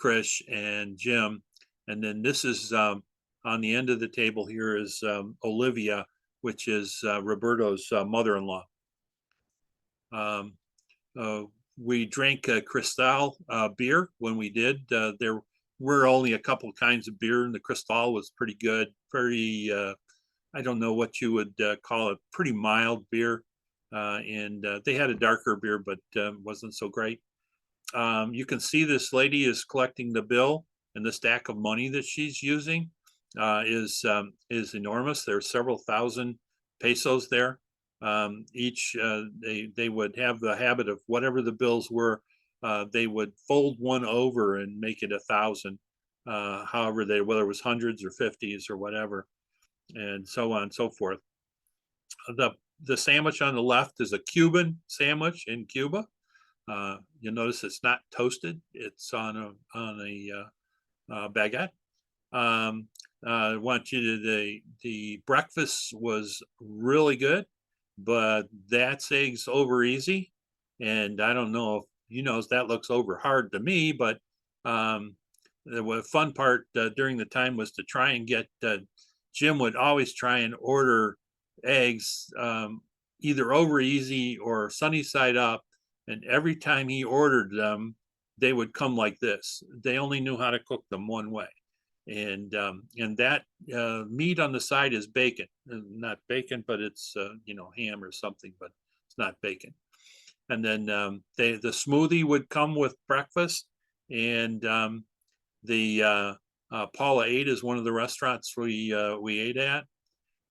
Krish, and Jim. And then this is on the end of the table here is Olivia, which is Roberto's mother-in-law. We drank Cristal beer when we did. There were only a couple of kinds of beer, and the Cristal was pretty good. Very, I don't know what you would call it, pretty mild beer. And they had a darker beer, but wasn't so great. You can see this lady is collecting the bill, and the stack of money that she's using is enormous. There's several thousand pesos there. Each they would have the habit of whatever the bills were, they would fold one over and make it 1,000. However, whether it was hundreds or 50s or whatever, and so on and so forth. The sandwich on the left is a Cuban sandwich in Cuba. You'll notice it's not toasted; it's on a baguette. I want you to the breakfast was really good, but that's eggs over easy, and I don't know if you know that looks over hard to me, but the fun part during the time was to try and get Jim would always try and order eggs either over easy or sunny side up, and every time he ordered them, they would come like this. They only knew how to cook them one way. And that meat on the side is bacon, not bacon, but it's ham or something, but it's not bacon. And then the smoothie would come with breakfast, and the Paula 8 is one of the restaurants we ate at.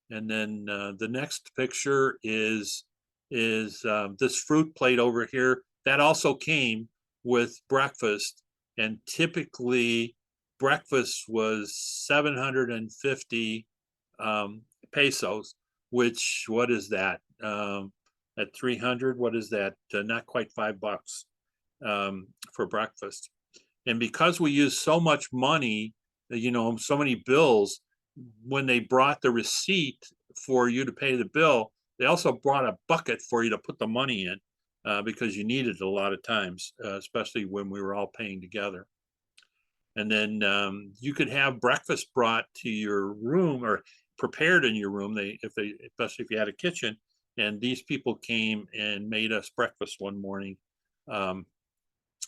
And then the next picture is this fruit plate over here that also came with breakfast, and typically breakfast was 750 pesos, which, what is that? At 300, what is that? Not quite $5 for breakfast. And because we use so much money, so many bills, when they brought the receipt for you to pay the bill, they also brought a bucket for you to put the money in because you need it a lot of times, especially when we were all paying together. And then you could have breakfast brought to your room or prepared in your room. Especially if you had a kitchen. And these people came and made us breakfast one morning, and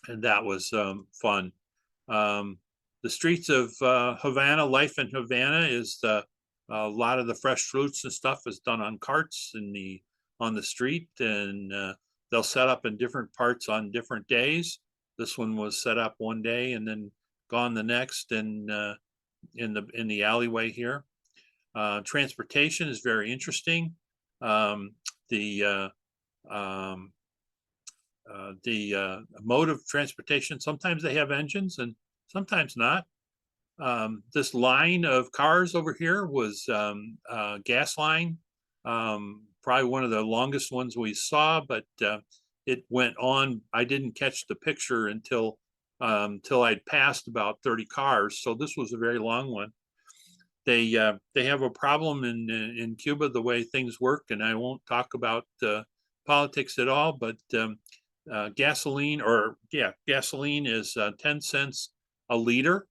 that was fun. The streets of Havana, life in Havana is a lot of the fresh fruits and stuff is done on carts on the street, and they'll set up in different parts on different days. This one was set up one day and then gone the next, and in the alleyway here. Transportation is very interesting. The mode of transportation, sometimes they have engines and sometimes not. This line of cars over here was gas line, probably one of the longest ones we saw, but it went on. I didn't catch the picture until I'd passed about 30 cars. So this was a very long one. They have a problem in Cuba, the way things work, and I won't talk about politics at all, but gasoline is 10 cents a liter,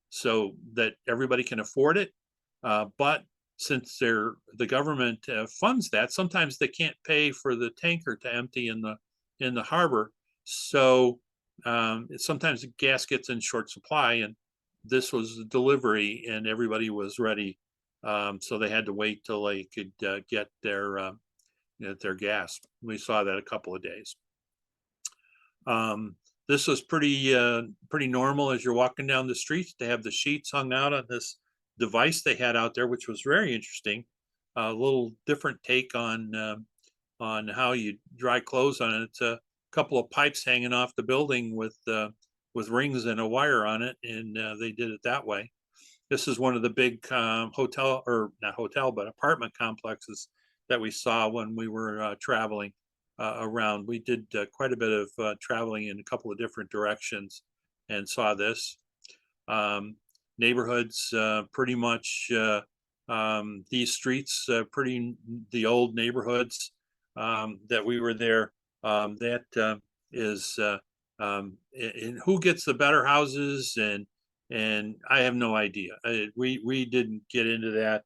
so that everybody can afford it. But since the government funds that, sometimes they can't pay for the tanker to empty in the harbor. So sometimes the gas gets in short supply, and this was the delivery, and everybody was ready. So they had to wait till they could get their gas. We saw that a couple of days. This was pretty normal as you're walking down the streets to have the sheets hung out on device they had out there, which was very interesting. A little different take on how you dry clothes on it. It's a couple of pipes hanging off the building with rings and a wire on it, and they did it that way. This is one of the big hotel, or not hotel, but apartment complexes that we saw when we were traveling around. We did quite a bit of traveling in a couple of different directions and saw this. Neighborhoods, pretty much these streets, the old neighborhoods that we were there. That is, and who gets the better houses, and I have no idea. We didn't get into that,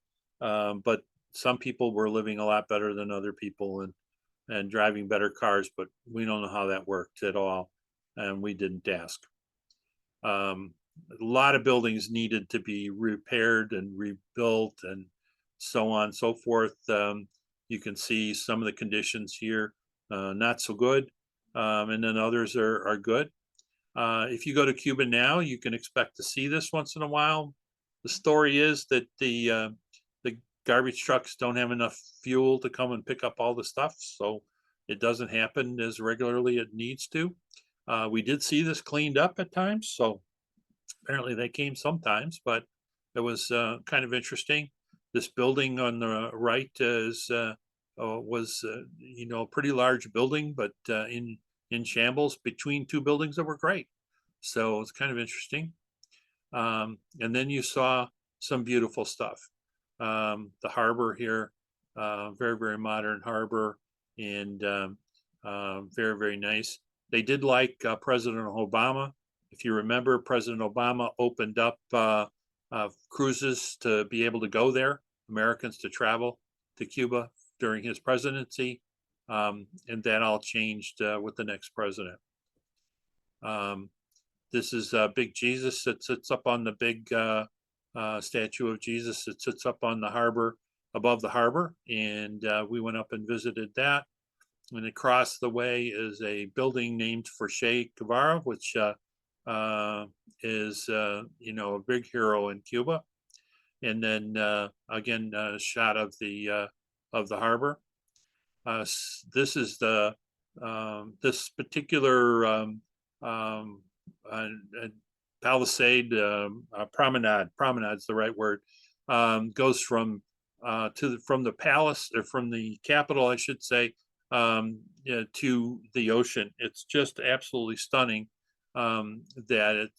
but some people were living a lot better than other people and driving better cars, but we don't know how that worked at all, and we didn't ask. A lot of buildings needed to be repaired and rebuilt and so on and so forth. You can see some of the conditions here, not so good, and then others are good. If you go to Cuba now, you can expect to see this once in a while. The story is that the garbage trucks don't have enough fuel to come and pick up all the stuff, so it doesn't happen as regularly as it needs to. We did see this cleaned up at times, so apparently they came sometimes, but it was kind of interesting. This building on the right was a pretty large building, but in shambles between two buildings that were great. So it's kind of interesting. And then you saw some beautiful stuff. The harbor here, very, very modern harbor, and very, very nice. They did like President Obama. If you remember, President Obama opened up cruises to be able to go there, Americans to travel to Cuba during his presidency. And that all changed with the next president. This is Big Jesus that sits up on the big statue of Jesus that sits up on the harbor, above the harbor. And we went up and visited that. And across the way is a building named for Che Guevara, which is a big hero in Cuba. And then again, a shot of the harbor. This is the this particular palisade, promenade is the right word, goes from the palace, or from the Capitol, I should say, to the ocean. It's just absolutely stunning. That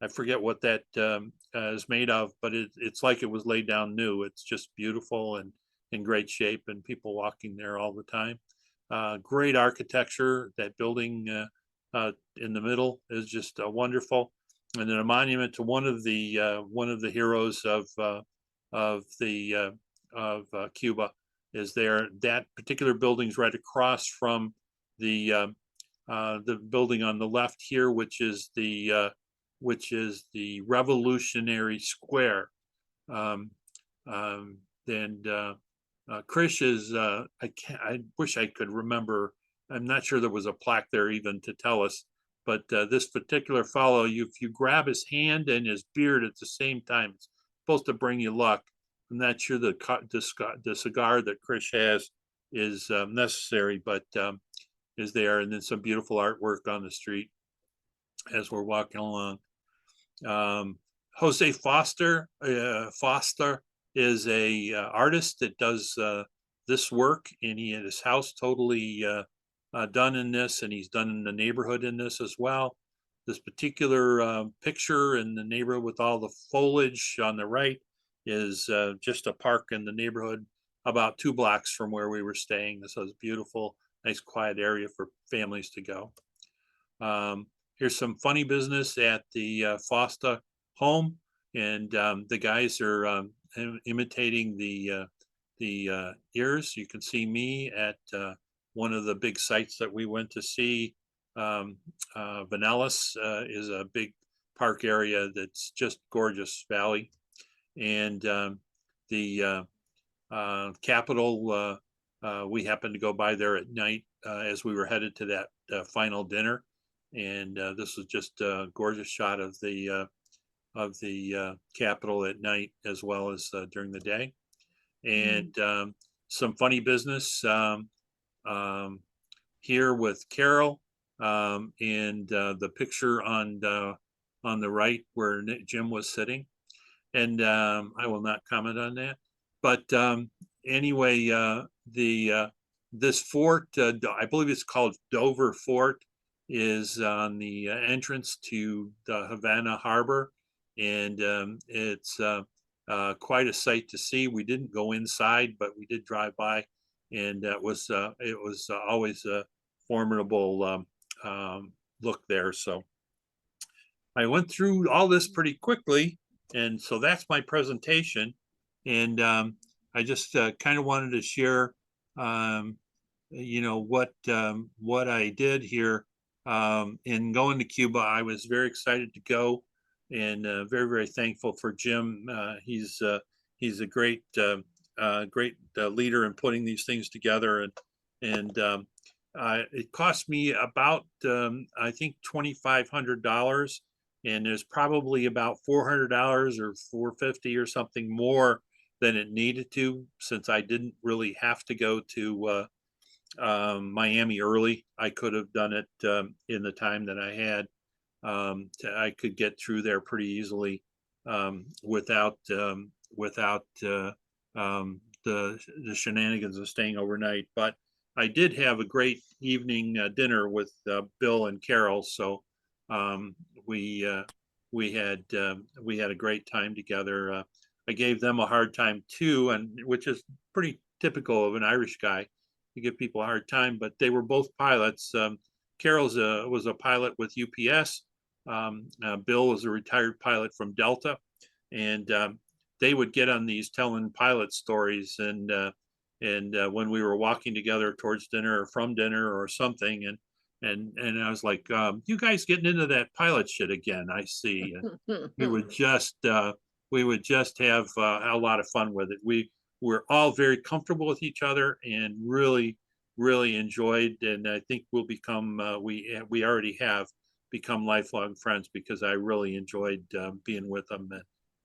I forget what that is made of, but it's like it was laid down new. It's just beautiful and in great shape, and people walking there all the time. Great architecture. That building in the middle is just wonderful, and then a monument to one of the heroes of Cuba is there. That particular building's right across from the building on the left here, which is the Revolutionary Square. Krish is, I wish I could remember. I'm not sure there was a plaque there even to tell us, but this particular fellow, if you grab his hand and his beard at the same time, it's supposed to bring you luck. I'm not sure the cigar that Krish has is necessary, but is there. And then some beautiful artwork on the street as we're walking along. Jose Foster is a artist that does this work, and he had his house totally done in this, and he's done in the neighborhood in this as well. This particular picture in the neighborhood with all the foliage on the right is just a park in the neighborhood about 2 blocks from where we were staying. This was beautiful, nice quiet area for families to go. Here's some funny business at the Foster home, and the guys are imitating the ears. You can see me at one of the big sites that we went to see. Vanellis is a big park area that's just gorgeous valley, and the Capitol, we happened to go by there at night as we were headed to that final dinner, and this was just a gorgeous shot of the capital at night as well as during the day. And some funny business here with Carol, and the picture on the right where Jim was sitting. And I will not comment on that. But anyway, this fort, I believe it's called Dover Fort, is on the entrance to the Havana Harbor, and it's quite a sight to see. We didn't go inside, but we did drive by, and it was always a formidable look there. So I went through all this pretty quickly, and so that's my presentation. And I just kind of wanted to share, what I did here in going to Cuba. I was very excited to go, and very, very thankful for Jim. He's a great leader in putting these things together, and it cost me about I think $2,500, and there's probably about $400 or $450 or something more than it needed to, since I didn't really have to go to Miami early. I could have done it in the time that I had. I could get through there pretty easily without the shenanigans of staying overnight. But I did have a great evening dinner with Bill and Carol, so we had a great time together. I gave them a hard time too, and which is pretty typical of an Irish guy. You give people a hard time, but they were both pilots. Carol's was a pilot with UPS. Bill was a retired pilot from Delta, and they would get on these telling pilot stories, and when we were walking together towards dinner or from dinner or something, and I was like, you guys getting into that pilot shit again, I see. And we would just have a lot of fun with it. We're all very comfortable with each other and really, really enjoyed. And I think we'll become, we already have become lifelong friends, because I really enjoyed being with them. And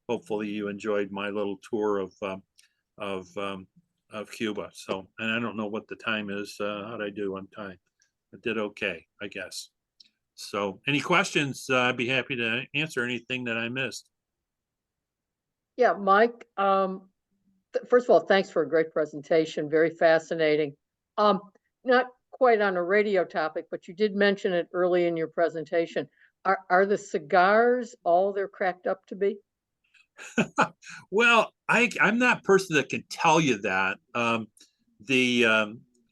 hopefully you enjoyed my little tour of Cuba. So, and I don't know what the time is. How'd I do on time? I did okay, I guess. So any questions? I'd be happy to answer anything that I missed. Yeah, Mike, first of all, thanks for a great presentation. Very fascinating. Not quite on a radio topic, but you did mention it early in your presentation. Are the cigars all they're cracked up to be? Well, I'm not a person that can tell you that.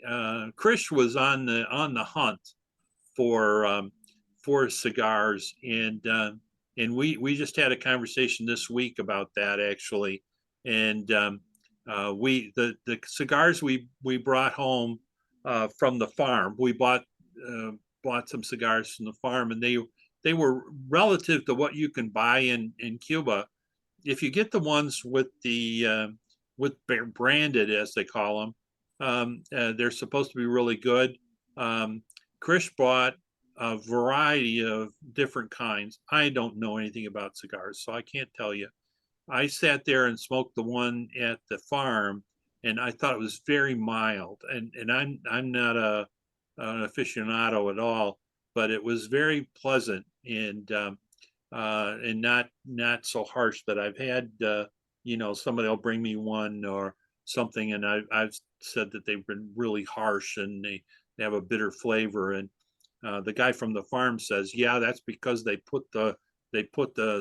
Krish was on the hunt for cigars, and we just had a conversation this week about that, actually. And the cigars we brought home from the farm, we bought some cigars from the farm, and they were relative to what you can buy in Cuba. If you get the ones with branded, as they call them, they're supposed to be really good. Krish bought a variety of different kinds. I don't know anything about cigars, so I can't tell you. I sat there and smoked the one at the farm, and I thought it was very mild. And I'm not an aficionado at all, but it was very pleasant and not so harsh. That I've had somebody will bring me one or something, and I've said that they've been really harsh and they have a bitter flavor. And the guy from the farm says, yeah, that's because they put the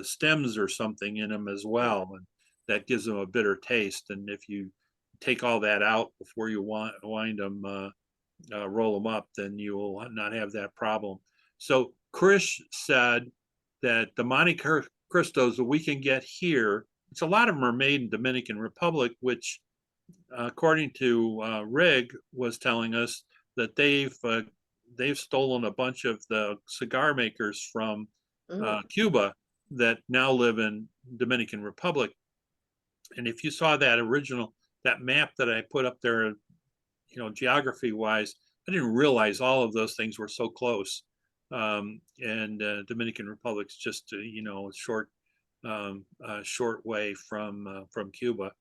stems or something in them as well, and that gives them a bitter taste. And if you take all that out before you wind them, roll them up, then you will not have that problem. So Krish said that the Monte Cristos that we can get here, it's a lot of them are made in Dominican Republic, which according to Rig was telling us that they've stolen a bunch of the cigar makers from Cuba that now live in Dominican Republic. And if you saw that map that I put up there, geography wise, I didn't realize all of those things were so close. And Dominican Republic's just, a short way from Cuba,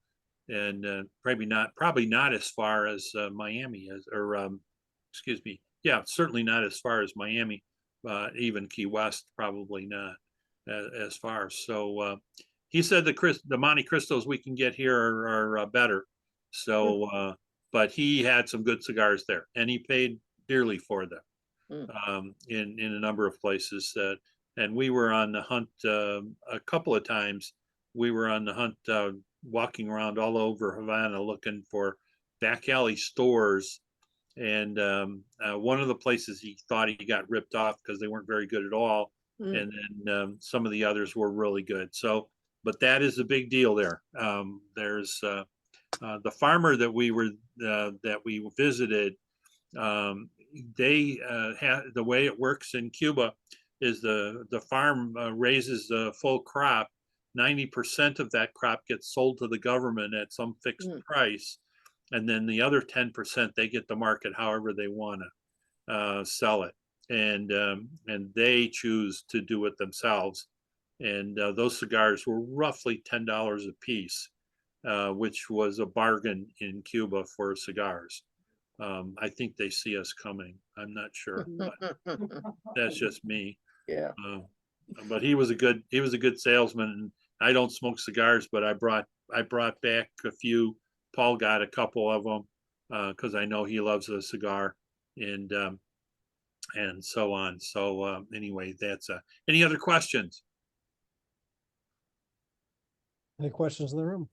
and probably not as far as Miami is, or excuse me, yeah, certainly not as far as Miami. Even Key West, probably not as far. So he said the Monte Cristos we can get here are better. So, but he had some good cigars there, and he paid dearly for them in a number of places. And we were on the hunt a couple of times. We were on the hunt, walking around all over Havana looking for back alley stores. And one of the places he thought he got ripped off because they weren't very good at all. And then some of the others were really good. So, but that is a big deal there. There's the farmer that we visited. They have the way it works in Cuba is the farm raises a full crop. 90% of that crop gets sold to the government at some fixed price, and then the other 10% they get to market however they want to sell it, and they choose to do it themselves. And those cigars were roughly $10 a piece, which was a bargain in Cuba for cigars. I think they see us coming. I'm not sure, but that's just me. Yeah. But he was a good salesman. And I don't smoke cigars, but I brought back a few. Paul got a couple of them because I know he loves a cigar, and so on. So anyway, that's any other questions? Any questions in the room?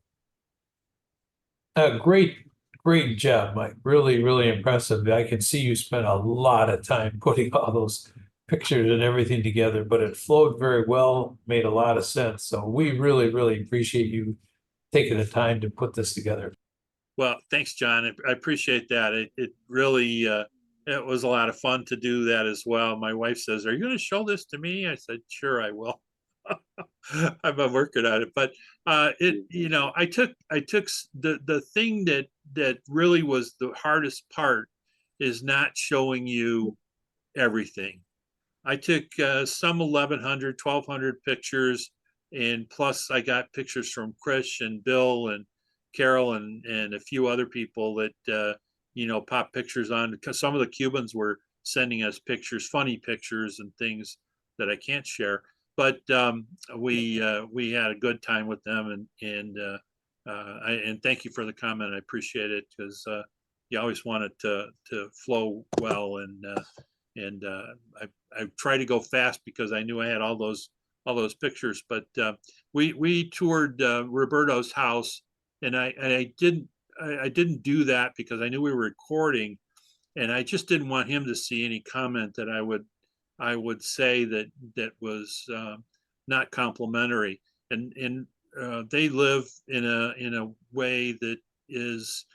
Great job, Mike. Really, really impressive. I can see you spent a lot of time putting all those pictures and everything together, but it flowed very well, made a lot of sense. So we really, really appreciate you taking the time to put this together. Well, thanks, John. I appreciate that. It really it was a lot of fun to do that as well. My wife says, "Are you going to show this to me?" I said, "Sure, I will." I've been working on it, but I took the thing that really was the hardest part is not showing you everything. I took some 1,100, 1,200 pictures, and plus I got pictures from Chris and Bill and Carol and a few other people that pop pictures on, because some of the Cubans were sending us pictures, funny pictures and things that I can't share. But we had a good time with them, and thank you for the comment. I appreciate it, because you always want it to flow well, and I tried to go fast because I knew I had all those pictures. But we toured Roberto's house, and I didn't do that because I knew we were recording, and I just didn't want him to see any comment that I would say that was not complimentary. And they live in a way that is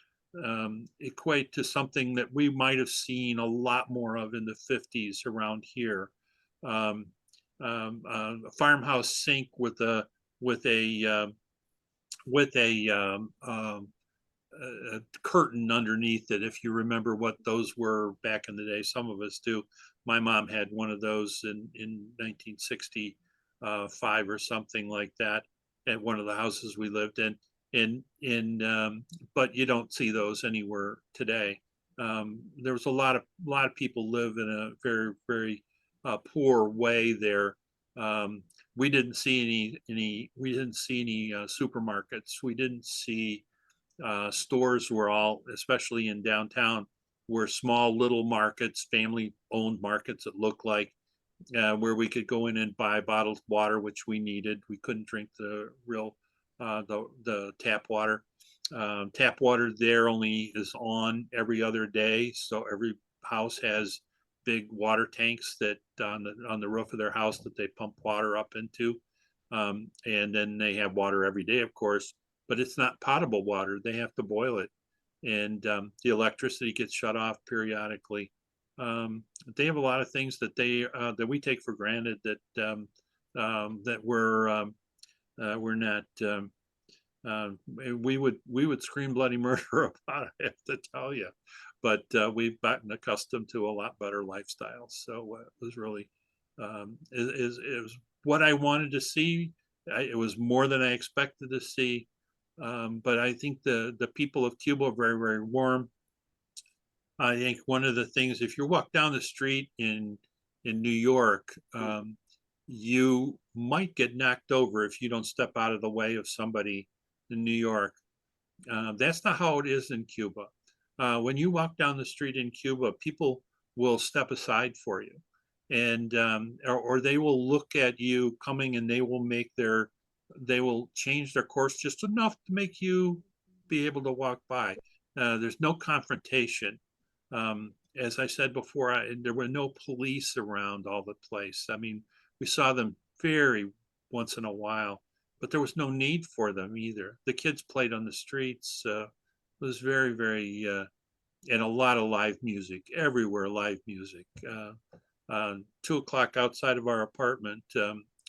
equate to something that we might have seen a lot more of in the 50s around here. A farmhouse sink with a curtain underneath it, if you remember what those were back in the day. Some of us do. My mom had one of those in 1965 or something like that at one of the houses we lived in. But you don't see those anywhere today. There was a lot of people live in a very, very poor way there. We didn't see any supermarkets. We didn't see stores. Were all, especially in downtown, were small little markets, family owned markets that looked like where we could go in and buy bottled water, which we needed. We couldn't drink the real the tap water. Tap water there only is on every other day, so every house has big water tanks that on the roof of their house that they pump water up into, and then they have water every day, of course, but it's not potable water. They have to boil it, and the electricity gets shut off periodically. They have a lot of things that that we take for granted that we're not. We would scream bloody murder about it, I have to tell you, but we've gotten accustomed to a lot better lifestyle. So it was really it was what I wanted to see it was more than I expected to see. But I think the people of Cuba are very, very warm. I think one of the things, if you walk down the street in New York, you might get knocked over if you don't step out of the way of somebody in New York. That's not how it is in Cuba. When you walk down the street in Cuba, people will step aside for you, and or they will look at you coming, and they will change their course just enough to make you be able to walk by. There's no confrontation. As I said before, there were no police around all the place. I mean, we saw them very once in a while, but there was no need for them either. The kids played on the streets. It was very, very, and a lot of live music everywhere. Live music. 2 o'clock outside of our apartment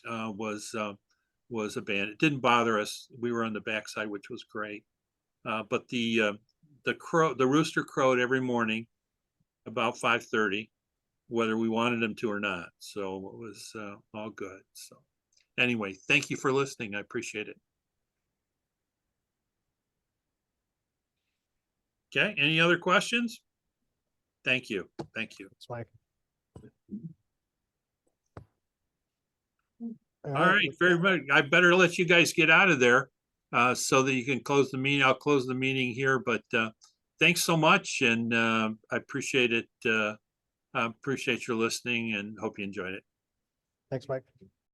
was a band. It didn't bother us. We were on the backside, which was great. But the rooster crowed every morning about 5:30, whether we wanted him to or not. So it was all good. So anyway, thank you for listening. I appreciate it. Okay, any other questions? Thank you. Thank you. Thanks, Mike. All right, very much. I better let you guys get out of there so that you can close the meeting. I'll close the meeting here, but thanks so much, and I appreciate it. I appreciate your listening, and hope you enjoyed it. Thanks, Mike.